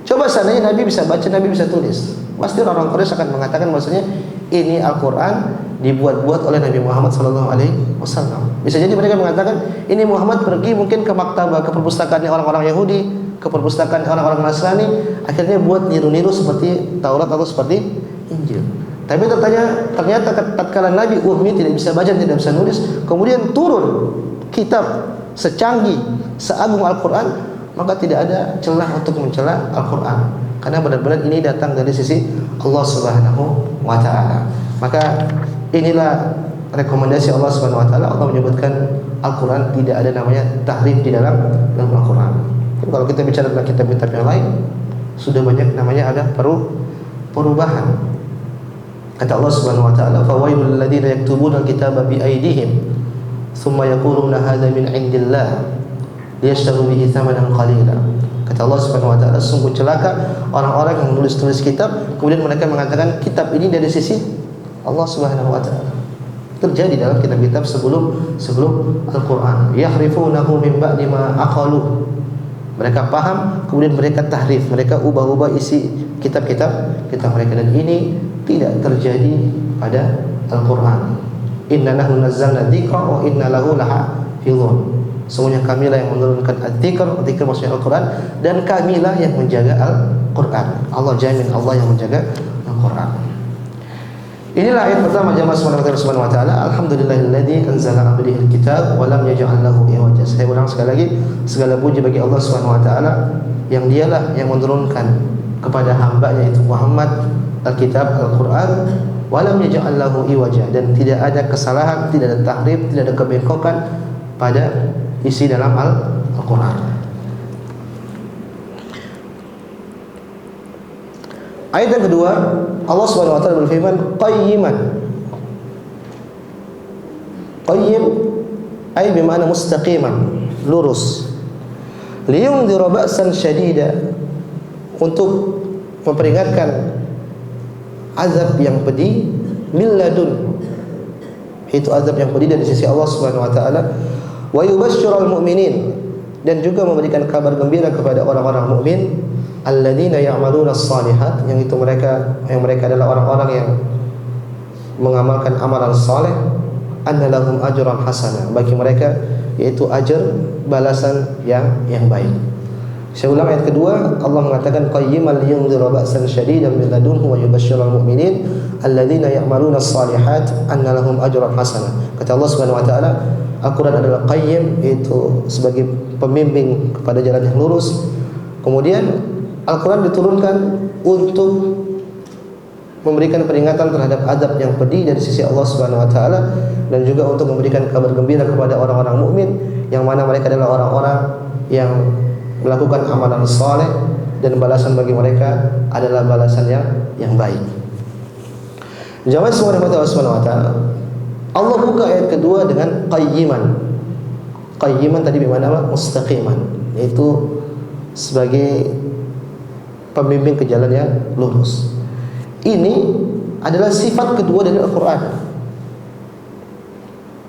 Coba seandainya Nabi bisa baca, Nabi bisa tulis, pasti orang Quraisy akan mengatakan maksudnya ini Al-Qur'an dibuat-buat oleh Nabi Muhammad sallallahu alaihi wasallam. Bisa jadi mereka mengatakan ini Muhammad pergi mungkin ke maktabah, ke perpustakaan orang-orang Yahudi, ke perpustakaan orang-orang Nasrani, akhirnya buat niru-niru seperti Taurat atau seperti Injil. Tapi ternyata tatkala Nabi ummi tidak bisa baca, tidak bisa nulis, kemudian turun kitab secanggih, seagung Al-Qur'an, maka tidak ada celah untuk mencela Al-Qur'an. Karena benar-benar ini datang dari sisi Allah Subhanahu wa taala. Maka inilah rekomendasi Allah Subhanahu wa taala. Allah menyebutkan Al-Qur'an tidak ada namanya tahrif di dalam Al-Qur'an. Kalau kita bicara tentang kitab-kitab yang lain, sudah banyak namanya ada perubahan. Kata Allah Subhanahu wa taala, "Fawailul ladzina yaktubuna al-kitaba bi aydihim thumma yaquluna hadza min 'indillah liyashtaru bihi thamanan qalila." Kata Allah Subhanahu wa taala, sungguh celaka orang-orang yang menulis kitab kemudian mereka mengatakan kitab ini dari sisi Allah Subhanahu wa taala. Terjadi dalam kitab-kitab sebelum Al-Qur'an. Yahrifunahu min ba'di ma aqalu. Mereka paham kemudian mereka tahrif, mereka ubah-ubah isi kitab-kitab mereka, dan ini tidak terjadi pada Al-Qur'an. Inna nahnu nazzalna dzikra wa inna lahu lahafizun. Sesungguhnya kamilah yang menurunkan dzikr maksudnya Al-Qur'an, dan kamilah yang menjaga Al-Qur'an. Allah jamin, Allah yang menjaga Al-Qur'an. Inilah ayat pertama jamaah subhanahu wa ta'ala. Alhamdulillahilladzi anzala 'abdihi al-kitab wa lam yaj'al lahu iwaja. Saya ulang sekali lagi, segala puji bagi Allah Subhanahu wa taala yang dialah yang menurunkan kepada hamba-Nya itu Muhammad Alkitab Al-Qur'an wa lam yaj'al lahu iwaja, dan tidak ada kesalahan, tidak ada tahrif, tidak ada kebengkokan pada isi dalam Al-Qur'an. Ayat yang kedua, Allah Subhanahu wa taala berfirman qayyiman. Qayyim ay bermakna mustaqiman, lurus. Liyundhira ba'san syadida, untuk memperingatkan azab yang pedih, min ladun, itu azab yang pedih dari sisi Allah Subhanahu wa taala, wa yubashshiral mu'minin, dan juga memberikan kabar gembira kepada orang-orang mukmin, alladzina ya'maluna as-salihat, yang mereka adalah orang-orang yang mengamalkan amalan saleh, anna lahum ajran hasanah, bagi mereka yaitu ajar balasan yang baik. Saya ulang ayat kedua, Allah mengatakan qayyiman liyundhira ba'san syadidan min ladunhu wa yubashshiral mu'minin alladzina ya'maluna as-salihat anna lahum ajran hasanah. Kata Allah Subhanahu wa taala, Al-Qur'an adalah qayyim, yaitu sebagai pembimbing kepada jalan yang lurus. Kemudian Al-Quran diturunkan untuk memberikan peringatan terhadap azab yang pedih dari sisi Allah Subhanahu wa taala, dan juga untuk memberikan kabar gembira kepada orang-orang mukmin yang mana mereka adalah orang-orang yang melakukan amalan saleh dan balasan bagi mereka adalah balasan yang baik. Jamaah semua rahmat Allah Subhanahu wa taala. Allah buka ayat kedua dengan qayyiman. Qayyiman tadi bermakna apa? Mustaqiman, yaitu sebagai pembimbing ke jalan yang lurus. Ini adalah sifat kedua dari Al-Quran.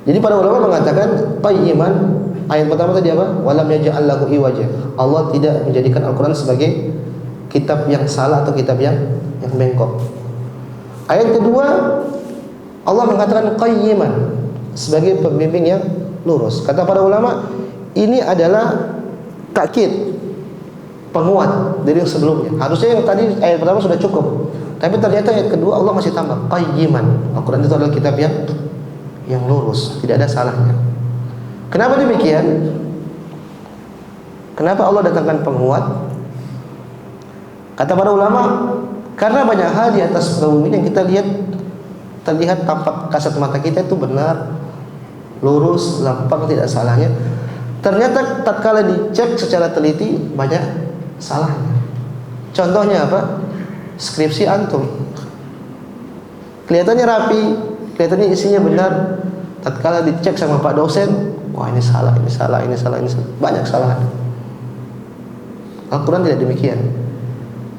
Jadi para ulama mengatakan qayyiman, ayat pertama tadi apa? Walam yaj'al lahu iwaja. Allah tidak menjadikan Al-Quran sebagai kitab yang salah atau kitab yang bengkok. Ayat kedua, Allah mengatakan qayyiman, sebagai pembimbing yang lurus. Kata para ulama, ini adalah takkid, penguat dari yang sebelumnya. Harusnya yang tadi ayat pertama sudah cukup, tapi ternyata ayat kedua Allah masih tambah qayyiman. Al-Quran itu adalah kitab yang lurus, tidak ada salahnya. Kenapa demikian? Kenapa Allah datangkan penguat? Kata para ulama, karena banyak hal di atas bumi yang kita lihat terlihat tampak kasat mata kita itu benar, lurus, lampang, tidak salahnya. Ternyata tatkala dicek secara teliti banyak salahnya. Contohnya apa? Skripsi antum kelihatannya rapi, kelihatannya isinya benar. Tatkala dicek sama Pak dosen, wah ini salah, ini salah, ini salah, ini salah. Banyak kesalahan. Al-Quran tidak demikian.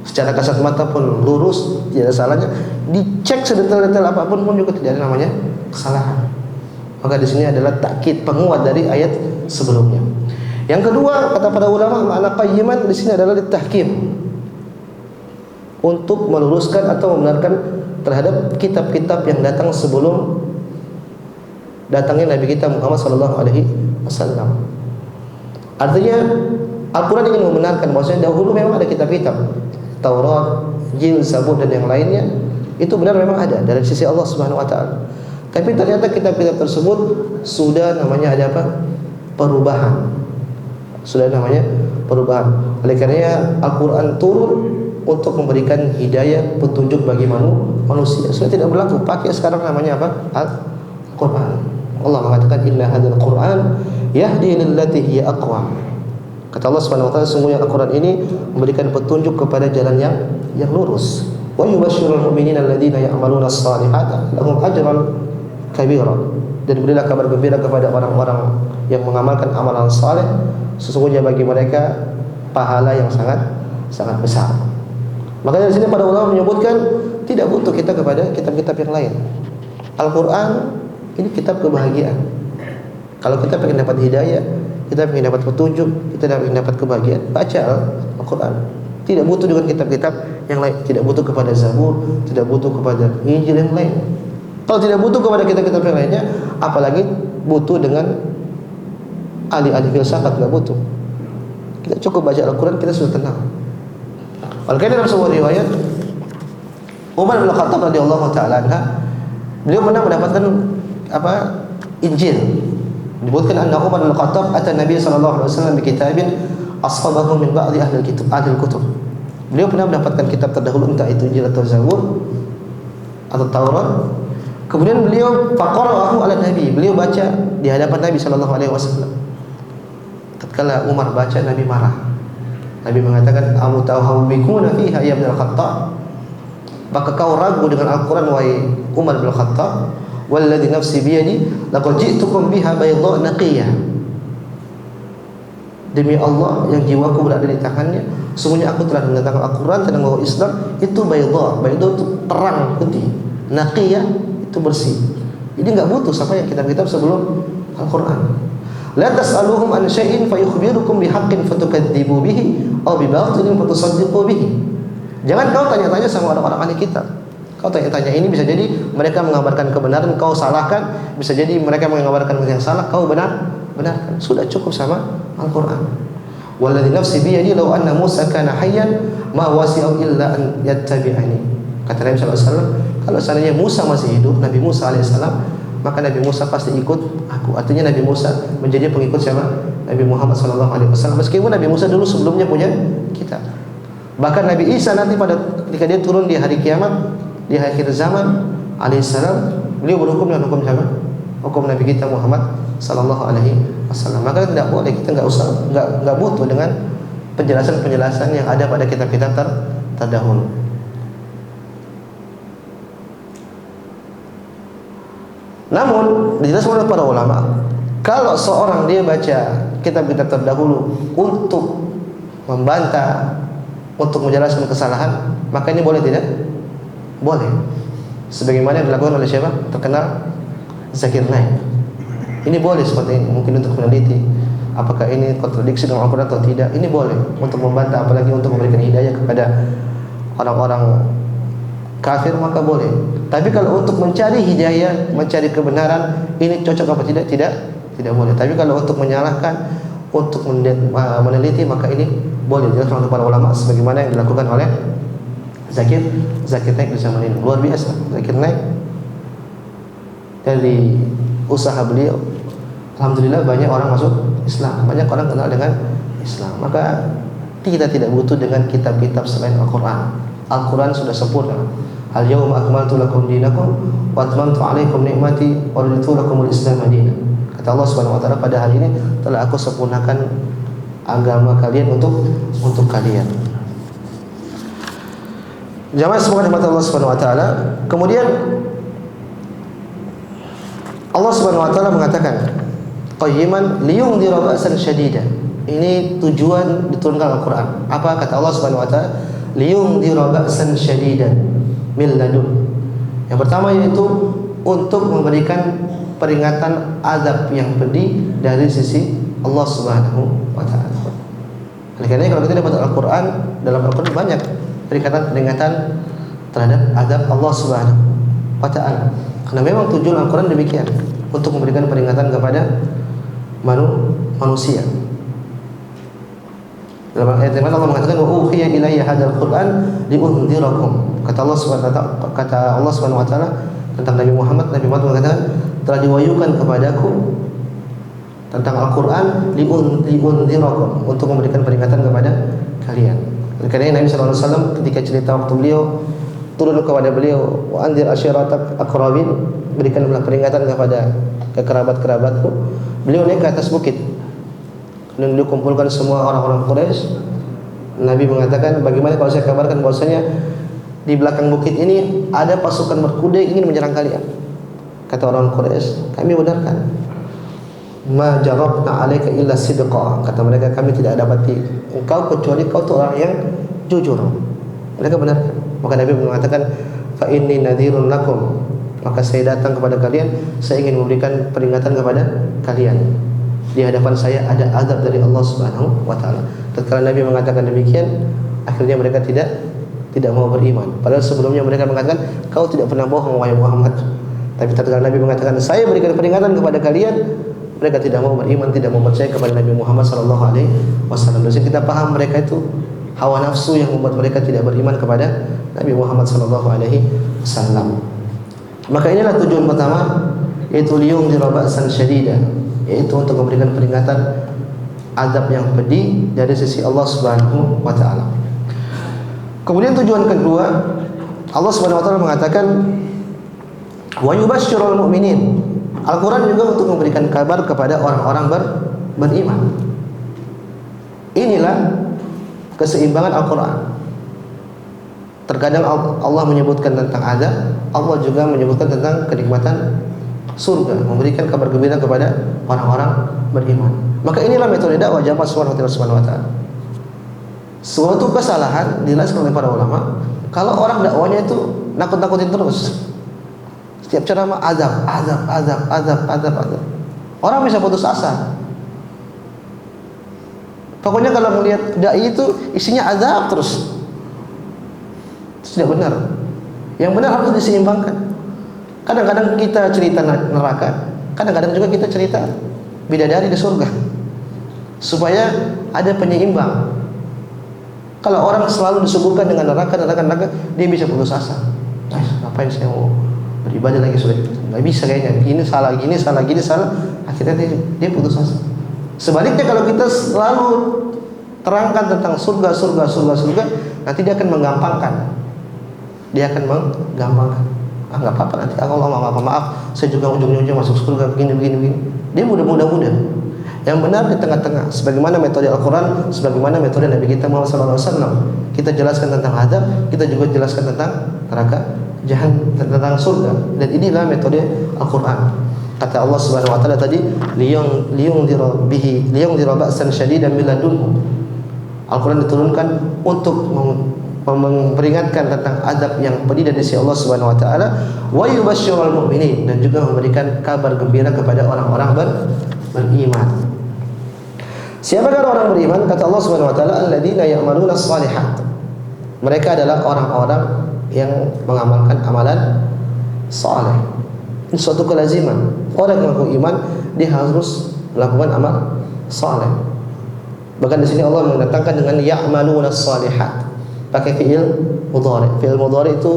Secara kasat mata pun lurus, tidak ada salahnya. Dicek sedetail-detail apapun pun juga tidak ada namanya kesalahan. Maka di sini adalah takkid, penguat dari ayat sebelumnya. Yang kedua, kata para ulama, makna qayyiman di sini adalah ditahkim, untuk meluruskan atau membenarkan terhadap kitab-kitab yang datang sebelum datangnya Nabi kita Muhammad sallallahu alaihi wasallam. Artinya Al-Quran ingin membenarkan bahwasanya dahulu memang ada kitab-kitab, Taurat, Injil, Zabur dan yang lainnya, itu benar memang ada dari sisi Allah Subhanahu wa taala. Tapi ternyata kitab-kitab tersebut sudah namanya ada apa? Perubahan. Sudah namanya perubahan. Oleh karenanya Al-Quran turun untuk memberikan hidayah, petunjuk bagi manusia. Sudah tidak berlaku pakai sekarang namanya apa? Al-Quran. Allah mengatakan inna hadzal Qur'an yahdi lillati hiya aqwam. Kata Allah Subhanahu wa taala, sungguhnya Al-Quran ini memberikan petunjuk kepada jalan yang lurus. Wa yubashshirul mu'minina alladziina ya'maluna as-salihati lahum ajran kabira. Dan berilah kabar gembira kepada orang-orang yang mengamalkan amalan saleh, sesungguhnya bagi mereka pahala yang sangat besar. Makanya di sini para ulama menyebutkan tidak butuh kita kepada kitab-kitab yang lain. Al-Quran ini kitab kebahagiaan. Kalau kita ingin dapat hidayah, kita ingin dapat petunjuk, kita ingin dapat kebahagiaan, baca Al-Quran. Tidak butuh dengan kitab-kitab yang lain. Tidak butuh kepada Zabur, tidak butuh kepada Injil yang lain. Kalau tidak butuh kepada kitab-kitab yang lainnya, apalagi butuh dengan ahli-ahli filsafat, tidak butuh. Kita cukup baca Al-Quran, kita sudah tenang. Oleh karena dalam sebuah riwayat, Umar bin Khattab radhiyallahu taala anha, beliau pernah mendapatkan apa? Injil. Disebutkan anna Umar bin Khattab ata Nabi sallallahu alaihi wasallam bi kitabin ashabahu min ba'di ahli kutub. Beliau pernah mendapatkan kitab terdahulu, entah itu Injil atau Zabur atau Taurat. Kemudian beliau faqara'ahu ala Nabi. Beliau baca di hadapan Nabi sallallahu alaihi wasallam. Tatkala Umar baca, Nabi marah. Nabi mengatakan, "Amutahawwikuna fiha ya Ibnu Khattab?" Maka kau ragu dengan Al-Quran wahai Umar bin Khattab? Walladzi nafsi biyadi laqad ji'tukum biha baydha naqiyah. Demi Allah yang jiwaku berada di tangannya, sungguhnya aku telah mendatangkan Al-Quran dan membawa Islam itu baydha. Baydha itu terang putih, naqiyah itu bersih. Jadi enggak butuh sama yang kitab-kitab sebelum Al-Quran. La tas'aluhum an syai'in fayukhbirukum bihaqqin fatukadzibu bihi aw bi batilin fatusaddiqu bihi. Jangan kau tanya-tanya sama orang-orang ahli kitab. Kau tanya-tanya ini, bisa jadi mereka mengabarkan kebenaran, kau salahkan. Bisa jadi mereka mengabarkan yang salah, kau benarkan. Sudah cukup sama Al-Quran. Walladzi nafsi biyadi law anna Musa kana hayyan ma wasi'u illa an yattabi'ani. Kata Nabi sallallahu alaihi wasallam, kalau seandainya Musa masih hidup, Nabi Musa alaihissalam, maka Nabi Musa pasti ikut aku. Artinya Nabi Musa menjadi pengikut siapa? Nabi Muhammad sallallahu alaihi wasallam. Meskipun Nabi Musa dulu sebelumnya punya kitab. Bahkan Nabi Isa nanti ketika dia turun di hari kiamat, di akhir zaman alaihissalam, beliau berhukum dengan hukum siapa? Hukum Nabi kita Muhammad sallallahu alaihi wasallam. Maka tidak boleh, kita enggak butuh dengan penjelasan-penjelasan yang ada pada kitab-kitab terdahulu. Namun dijelaskan oleh para ulama, kalau seorang dia baca kitab-kitab terdahulu untuk membantah, untuk menjelaskan kesalahan, maka ini boleh tidak? Boleh. Sebagaimana yang dilakukan oleh siapa? Terkenal Zakir Naik. Ini boleh seperti ini, mungkin untuk meneliti apakah ini kontradiksi dengan Al-Quran atau tidak. Ini boleh untuk membantah, apalagi untuk memberikan hidayah kepada orang-orang kafir, maka boleh. Tapi kalau untuk mencari hidayah, mencari kebenaran, ini cocok apa tidak? Tidak boleh. Tapi kalau untuk menyalahkan, untuk meneliti, maka ini boleh. Dijelaskan oleh para ulama sebagaimana yang dilakukan oleh Zakir Naik di zaman ini. Luar biasa. Zakir Naik, dari usaha beliau, alhamdulillah banyak orang masuk Islam, banyak orang kenal dengan Islam. Maka kita tidak butuh dengan kitab-kitab selain Al-Quran. Al-Quran sudah sempurna. Al-yawma akmaltu lakum dinakum wa atmamtu alaikum ni'mati wa raditu lakumul Islam dinan. Kata Allah Subhanahu wa taala, pada hari ini telah aku sempurnakan agama kalian untuk kalian. Jamaah semoga rahmat Allah Subhanahu wa taala. Kemudian Allah Subhanahu wa taala mengatakan, qayyiman liyunzira ba'san syadida. Ini tujuan diturunkan Al-Quran. Apa kata Allah Subhanahu wa taala? Liyunzira ba'san syadidan min ladun. Yang pertama yaitu untuk memberikan peringatan azab yang pedih dari sisi Allah Subhanahu wa taala. Oleh karena kalau kita dapat Al-Quran, dalam Al-Quran banyak peringatan-peringatan terhadap azab Allah Subhanahu wa taala. Karena memang tujuan Al-Quran demikian, untuk memberikan peringatan kepada manusia. Dalam ayat yang Allah mengatakan, wa uhiya ilayya hadzal Qur'an liunzirakum. Kata Allah Subhanahu wa taala tentang Nabi Muhammad mengatakan, telah diwahyukan kepadaku tentang Al-Qur'an liunzirakum, untuk memberikan peringatan kepada kalian. Karena Nabi sallallahu alaihi wasallam ketika cerita waktu beliau turun kepada beliau, wa anzir asyiratak aqrabin, berikanlah peringatan kepada kerabat-kerabatku. Beliau naik ke atas bukit dan beliau kumpulkan semua orang-orang Quraisy. Nabi mengatakan, bagaimana kalau saya kabarkan bahwasanya di belakang bukit ini ada pasukan berkuda yang ingin menyerang kalian. Kata orang Quraisy, kami benarkan. Ma jarabna 'alaika illa sidqa. Kata mereka, kami tidak dapati engkau kecuali kau itu orang yang jujur. Mereka benarkan. Maka Nabi mengatakan, fa inni nadhirun lakum. Maka saya datang kepada kalian, saya ingin memberikan peringatan kepada kalian. Di hadapan saya ada azab dari Allah Subhanahu wa taala. Tatkala Nabi mengatakan demikian, akhirnya mereka tidak mau beriman. Padahal sebelumnya mereka mengatakan, kau tidak pernah bohong wahai Muhammad. Tapi tatkala Nabi mengatakan, saya berikan peringatan kepada kalian, mereka tidak mau beriman, tidak mau percaya kepada Nabi Muhammad sallallahu alaihi wasallam. Dan kita paham mereka itu hawa nafsu yang membuat mereka tidak beriman kepada Nabi Muhammad sallallahu alaihi wasallam. Maka inilah tujuan pertama, yaitu liyunzira ba'san syadida, yaitu untuk memberikan peringatan azab yang pedih dari sisi Allah Subhanahu wa taala. Kemudian tujuan kedua, Allah Subhanahu wa taala mengatakan, wa yubasysyirul mu'minin. Al-Quran juga untuk memberikan kabar kepada orang-orang beriman. Inilah keseimbangan Al-Quran. Terkadang Allah menyebutkan tentang azab, Allah juga menyebutkan tentang kenikmatan surga, memberikan kabar gembira kepada orang-orang beriman. Maka inilah metode dakwah jamaah Subhanahu wa taala. Suatu kesalahan dijelaskan oleh para ulama, kalau orang dakwanya itu nakut-nakutin terus. Setiap ceramah azab. Orang bisa putus asa. Pokoknya kalau melihat dai itu isinya azab terus. Itu tidak benar. Yang benar harus diseimbangkan. Kadang-kadang kita cerita neraka, kadang-kadang juga kita cerita bidadari di surga, supaya ada penyeimbang. Kalau orang selalu disuguhkan dengan neraka, dia bisa putus asa. Ngapain saya mau beribadah lagi, sudah nggak bisa kayaknya, gini salah, akhirnya dia putus asa. Sebaliknya kalau kita selalu terangkan tentang surga, nanti dia akan menggampangkan. Nggak apa-apa, nanti Allah maaf, saya juga ujung-ujungnya masuk surga begini. Dia mudah. yang benar di tengah-tengah, sebagaimana metode Al-Quran, sebagaimana metode Nabi kita Muhammad SAW. Kita jelaskan tentang adab, kita juga jelaskan tentang neraka, jahanam, tentang surga, dan inilah metode Al-Quran. Kata Allah Subhanahu Wa Taala tadi, liyungdira ba'san syadidan min ladunhu. Al-Quran diturunkan untuk memperingatkan tentang adab yang pedih dari sisi Allah Subhanahu Wa Taala, wa yubasyshirul mu'minin, dan juga memberikan kabar gembira kepada orang-orang beriman. Siapakah orang beriman? Kata Allah Subhanahu Wa Taala, alladzina ya'maluna shalihat. Mereka adalah orang-orang yang mengamalkan amalan saleh. Ini suatu kelaziman. Orang yang mengaku iman, dia harus melakukan amal saleh. Bahkan di sini Allah mendatangkan dengan ya'maluna shalihat, pakai fi'il mudhari. Fi'il mudhari itu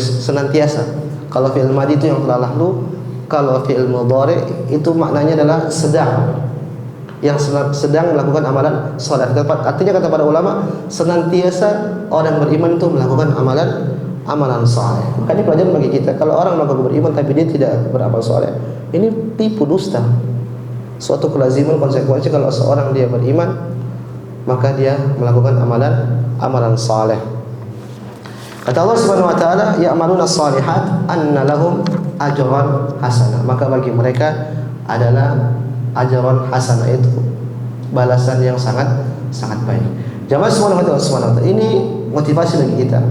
senantiasa. Kalau fi'il madhi itu yang telah lalu, kalau fi'il mudhari itu maknanya adalah sedang, yang sedang melakukan amalan saleh. Artinya kata para ulama, senantiasa orang beriman itu melakukan amalan saleh. Maka ini pelajaran bagi kita. Kalau orang mengaku beriman tapi dia tidak beramal saleh, ini tipu dusta. Suatu kelaziman, konsekuensi kalau seorang dia beriman, maka dia melakukan amalan saleh. Kata Allah Subhanahu Wa Taala, ya'maluna shalihat anna lahum ajran hasanah. Maka bagi mereka adalah ajran hasanah, itu balasan yang sangat baik. Jamaah subhanahu wa ta'ala, ini motivasi bagi kita.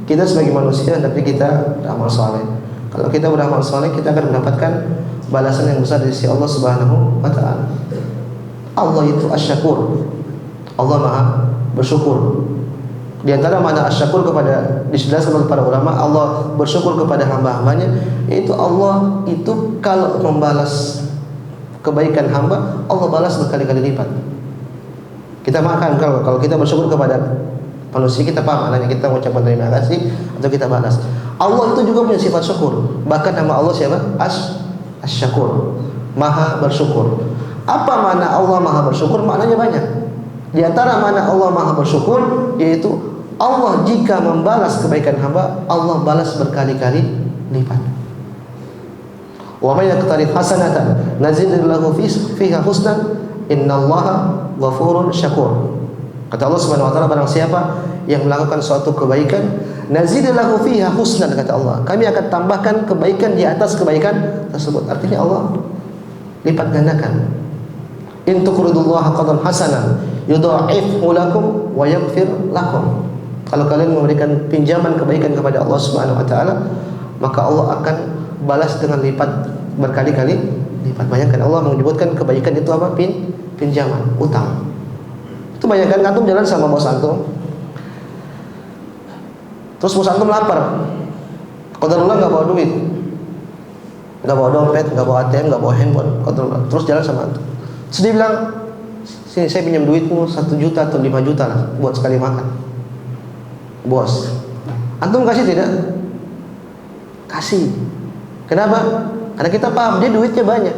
Kita sebagai manusia tapi kita beramal saleh. Kalau kita beramal saleh, kita akan mendapatkan balasan yang besar dari sisi Allah Subhanahu wa Ta'ala. Allah itu asy-syakur. Allah Maha bersyukur. Di antara makna asy-syakur kepada dijelaskan oleh para ulama, Allah bersyukur kepada hamba-hambanya, yaitu Allah itu kalau membalas kebaikan hamba, Allah balas berkali-kali lipat. Kita makan, kalau kita bersyukur kepada manusia, kita paham maknanya, kita mengucapkan terima kasih atau kita balas. Allah itu juga punya sifat syukur. Bahkan nama Allah siapa? Asy-syakur, Maha bersyukur. Apa makna Allah Maha bersyukur? Maknanya banyak. Di antara makna Allah Maha bersyukur yaitu Allah jika membalas kebaikan hamba, Allah balas berkali-kali lipat. Wa may yaqtarif hasanatan nazid lahu fiha husnan innallaha ghafurun syakur. Kata Allah Subhanahu wa taala, barang siapa yang melakukan suatu kebaikan, nazid lahu fiha husnan, kata Allah, kami akan tambahkan kebaikan di atas kebaikan tersebut. Artinya Allah lipat gandakan. In tuqridullaha qardan hasanan yudha'ifhu lakum wa yaghfir lakum. Kalau kalian memberikan pinjaman kebaikan kepada Allah Subhanahu wa taala, maka Allah akan balas dengan lipat berkali-kali lipat. Bayangkan Allah menyebutkan kebaikan itu apa? Pinjaman, utang. Itu bayangkan antum jalan sama bos antum, terus bos antum lapar, qadarullah nggak bawa duit, nggak bawa dompet, nggak bawa ATM, nggak bawa handphone, qadarullah. Terus jalan sama antum, terus dia bilang, sini saya pinjam duitmu 1 juta atau 5 juta lah buat sekali makan. Bos, antum kasih tidak? Kasih. Kenapa? Karena kita paham dia duitnya banyak,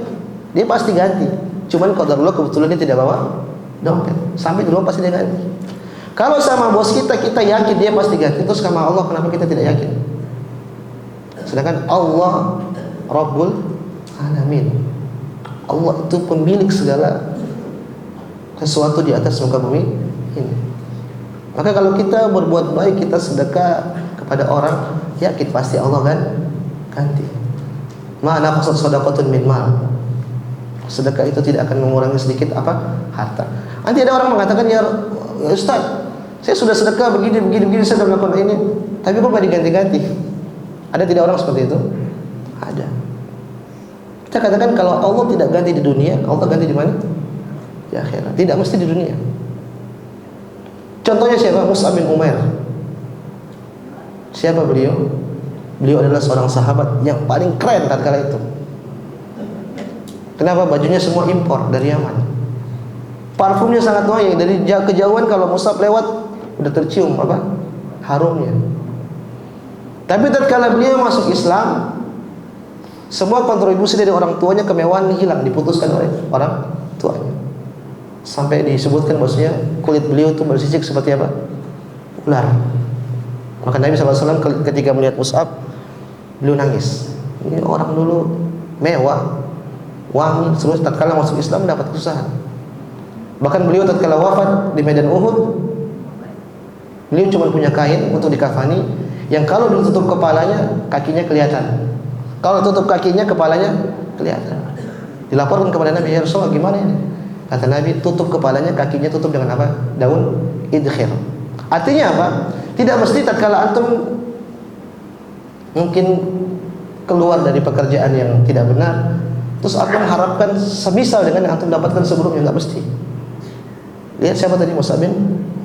dia pasti ganti. Cuman qadarullah kebetulan dia tidak bawa dompet, sampai di rumah pasti dia ganti. Kalau sama bos kita yakin dia pasti ganti. Terus sama Allah kenapa kita tidak yakin? Sedangkan Allah Rabbul Alamin, Allah itu pemilik segala sesuatu di atas muka bumi ini. Maka kalau kita berbuat baik, kita sedekah kepada orang, yakin pasti Allah kan ganti. Ma'ana qasad shadaqatun min mal. Sedekah itu tidak akan mengurangi sedikit apa? Harta. Nanti ada orang mengatakan, ya Ustaz, saya sudah sedekah begini, saya sudah melakukan ini, tapi kok nggak diganti-ganti? Ada tidak orang seperti itu? Ada. Kita katakan kalau Allah tidak ganti di dunia, Allah ganti di mana? Di akhirat. Tidak mesti di dunia. Contohnya siapa? Mus'ab bin Umair. Siapa beliau? Beliau adalah seorang sahabat yang paling keren tatkala itu. Kenapa? Bajunya semua impor dari Yaman. Parfumnya sangat wangi, dari kejauhan kalau Mus'ab lewat udah tercium apa? Harumnya. Tapi tatkala beliau masuk Islam, semua kontribusi dari orang tuanya, kemewahan hilang, diputuskan oleh orang tuanya. Sampai disebutkan bahwasanya kulit beliau itu bersisik seperti apa? Ular. Maka Nabi SAW ketika melihat Mus'ab, beliau nangis. Ini orang dulu mewah, wangi, terus tatkala masuk Islam mendapat kesusahan. Bahkan beliau tatkala wafat di medan Uhud, beliau cuma punya kain untuk dikafani, yang kalau ditutup kepalanya, kakinya kelihatan. Kalau tutup kakinya, kepalanya kelihatan. Dilaporkan kepada Nabi, ya Rasulullah, gimana ini? Kata Nabi, tutup kepalanya, kakinya tutup dengan apa? Daun idkhir. Artinya apa? Tidak mesti tatkala antum mungkin keluar dari pekerjaan yang tidak benar, terus antum harapkan semisal dengan yang antum dapatkan sebelumnya, enggak mesti. Lihat siapa tadi, Mus'ab bin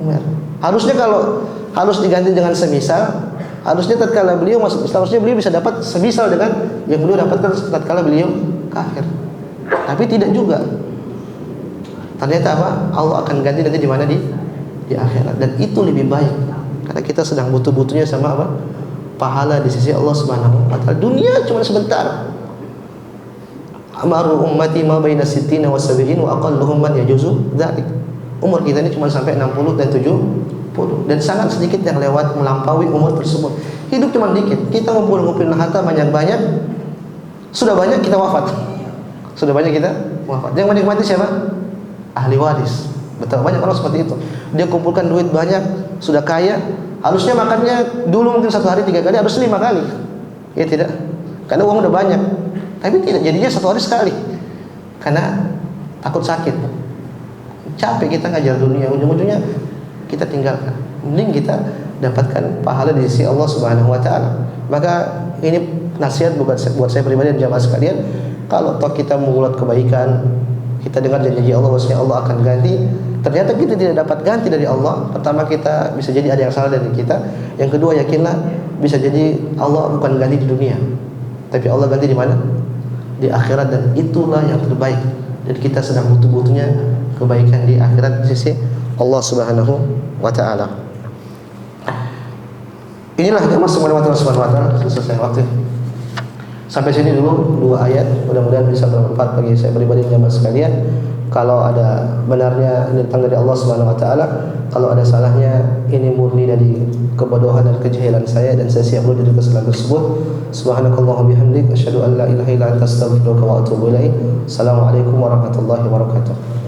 Umair. Harusnya kalau harus diganti dengan semisal, harusnya tatkala beliau masuk Islam, harusnya beliau bisa dapat semisal dengan yang beliau dapatkan tatkala beliau kafir. Tapi tidak juga. Ternyata apa? Allah akan ganti nanti di mana, di akhirat, dan itu lebih baik karena kita sedang butuh-butuhnya sama apa? Pahala di sisi Allah Subhanahu wa taala. Dunia cuma sebentar. Amaru ummati ma baina sittina wa sab'in wa aqalluhum man yajuzu dzalik. Umur kita ini cuma sampai 60 dan 70, dan sangat sedikit yang lewat melampaui umur tersebut. Hidup cuma dikit. Kita ngumpulin harta banyak-banyak, sudah banyak kita wafat. Sudah banyak kita wafat. Yang menikmati siapa? Ahli waris. Betapa banyak orang seperti itu. Dia kumpulkan duit banyak, sudah kaya, harusnya makannya dulu mungkin 1 hari 3 kali, harus 5 kali. Ya tidak? Karena uang udah banyak. Tapi tidak, jadinya 1 hari sekali. Karena takut sakit. Capek kita ngajar dunia, ujung-ujungnya kita tinggalkan. Mending kita dapatkan pahala di sisi Allah Subhanahu wa taala. Maka ini nasihat buat saya pribadi dan jamaah sekalian. Kalau toh kita mengulat kebaikan, kita dengar janji Allah bahwasanya Allah akan ganti, ternyata kita tidak dapat ganti dari Allah. Pertama, kita bisa jadi ada yang salah dari kita. Yang kedua, yakinlah bisa jadi Allah bukan ganti di dunia, tapi Allah ganti di mana? Di akhirat, dan itulah yang terbaik. Dan kita sedang butuh-butuhnya kebaikan di akhirat di sisi Allah Subhanahu wa taala. Inilah jemaah subhanahu wa taala, selesai waktu. Sampai sini dulu 2 ayat, mudah-mudahan bisa bermanfaat bagi saya pribadi dan jamaah sekalian. Kalau ada benarnya ini datang dari Allah Subhanahu wa taala, kalau ada salahnya ini murni dari kebodohan dan kejahilan saya, dan saya siap dari kesalahan tersebut. Subhanakallahumma bihamdik asyhadu an la ilaha illa anta astaghfiruka wa atubu ilaik. Assalamualaikum warahmatullahi wabarakatuh.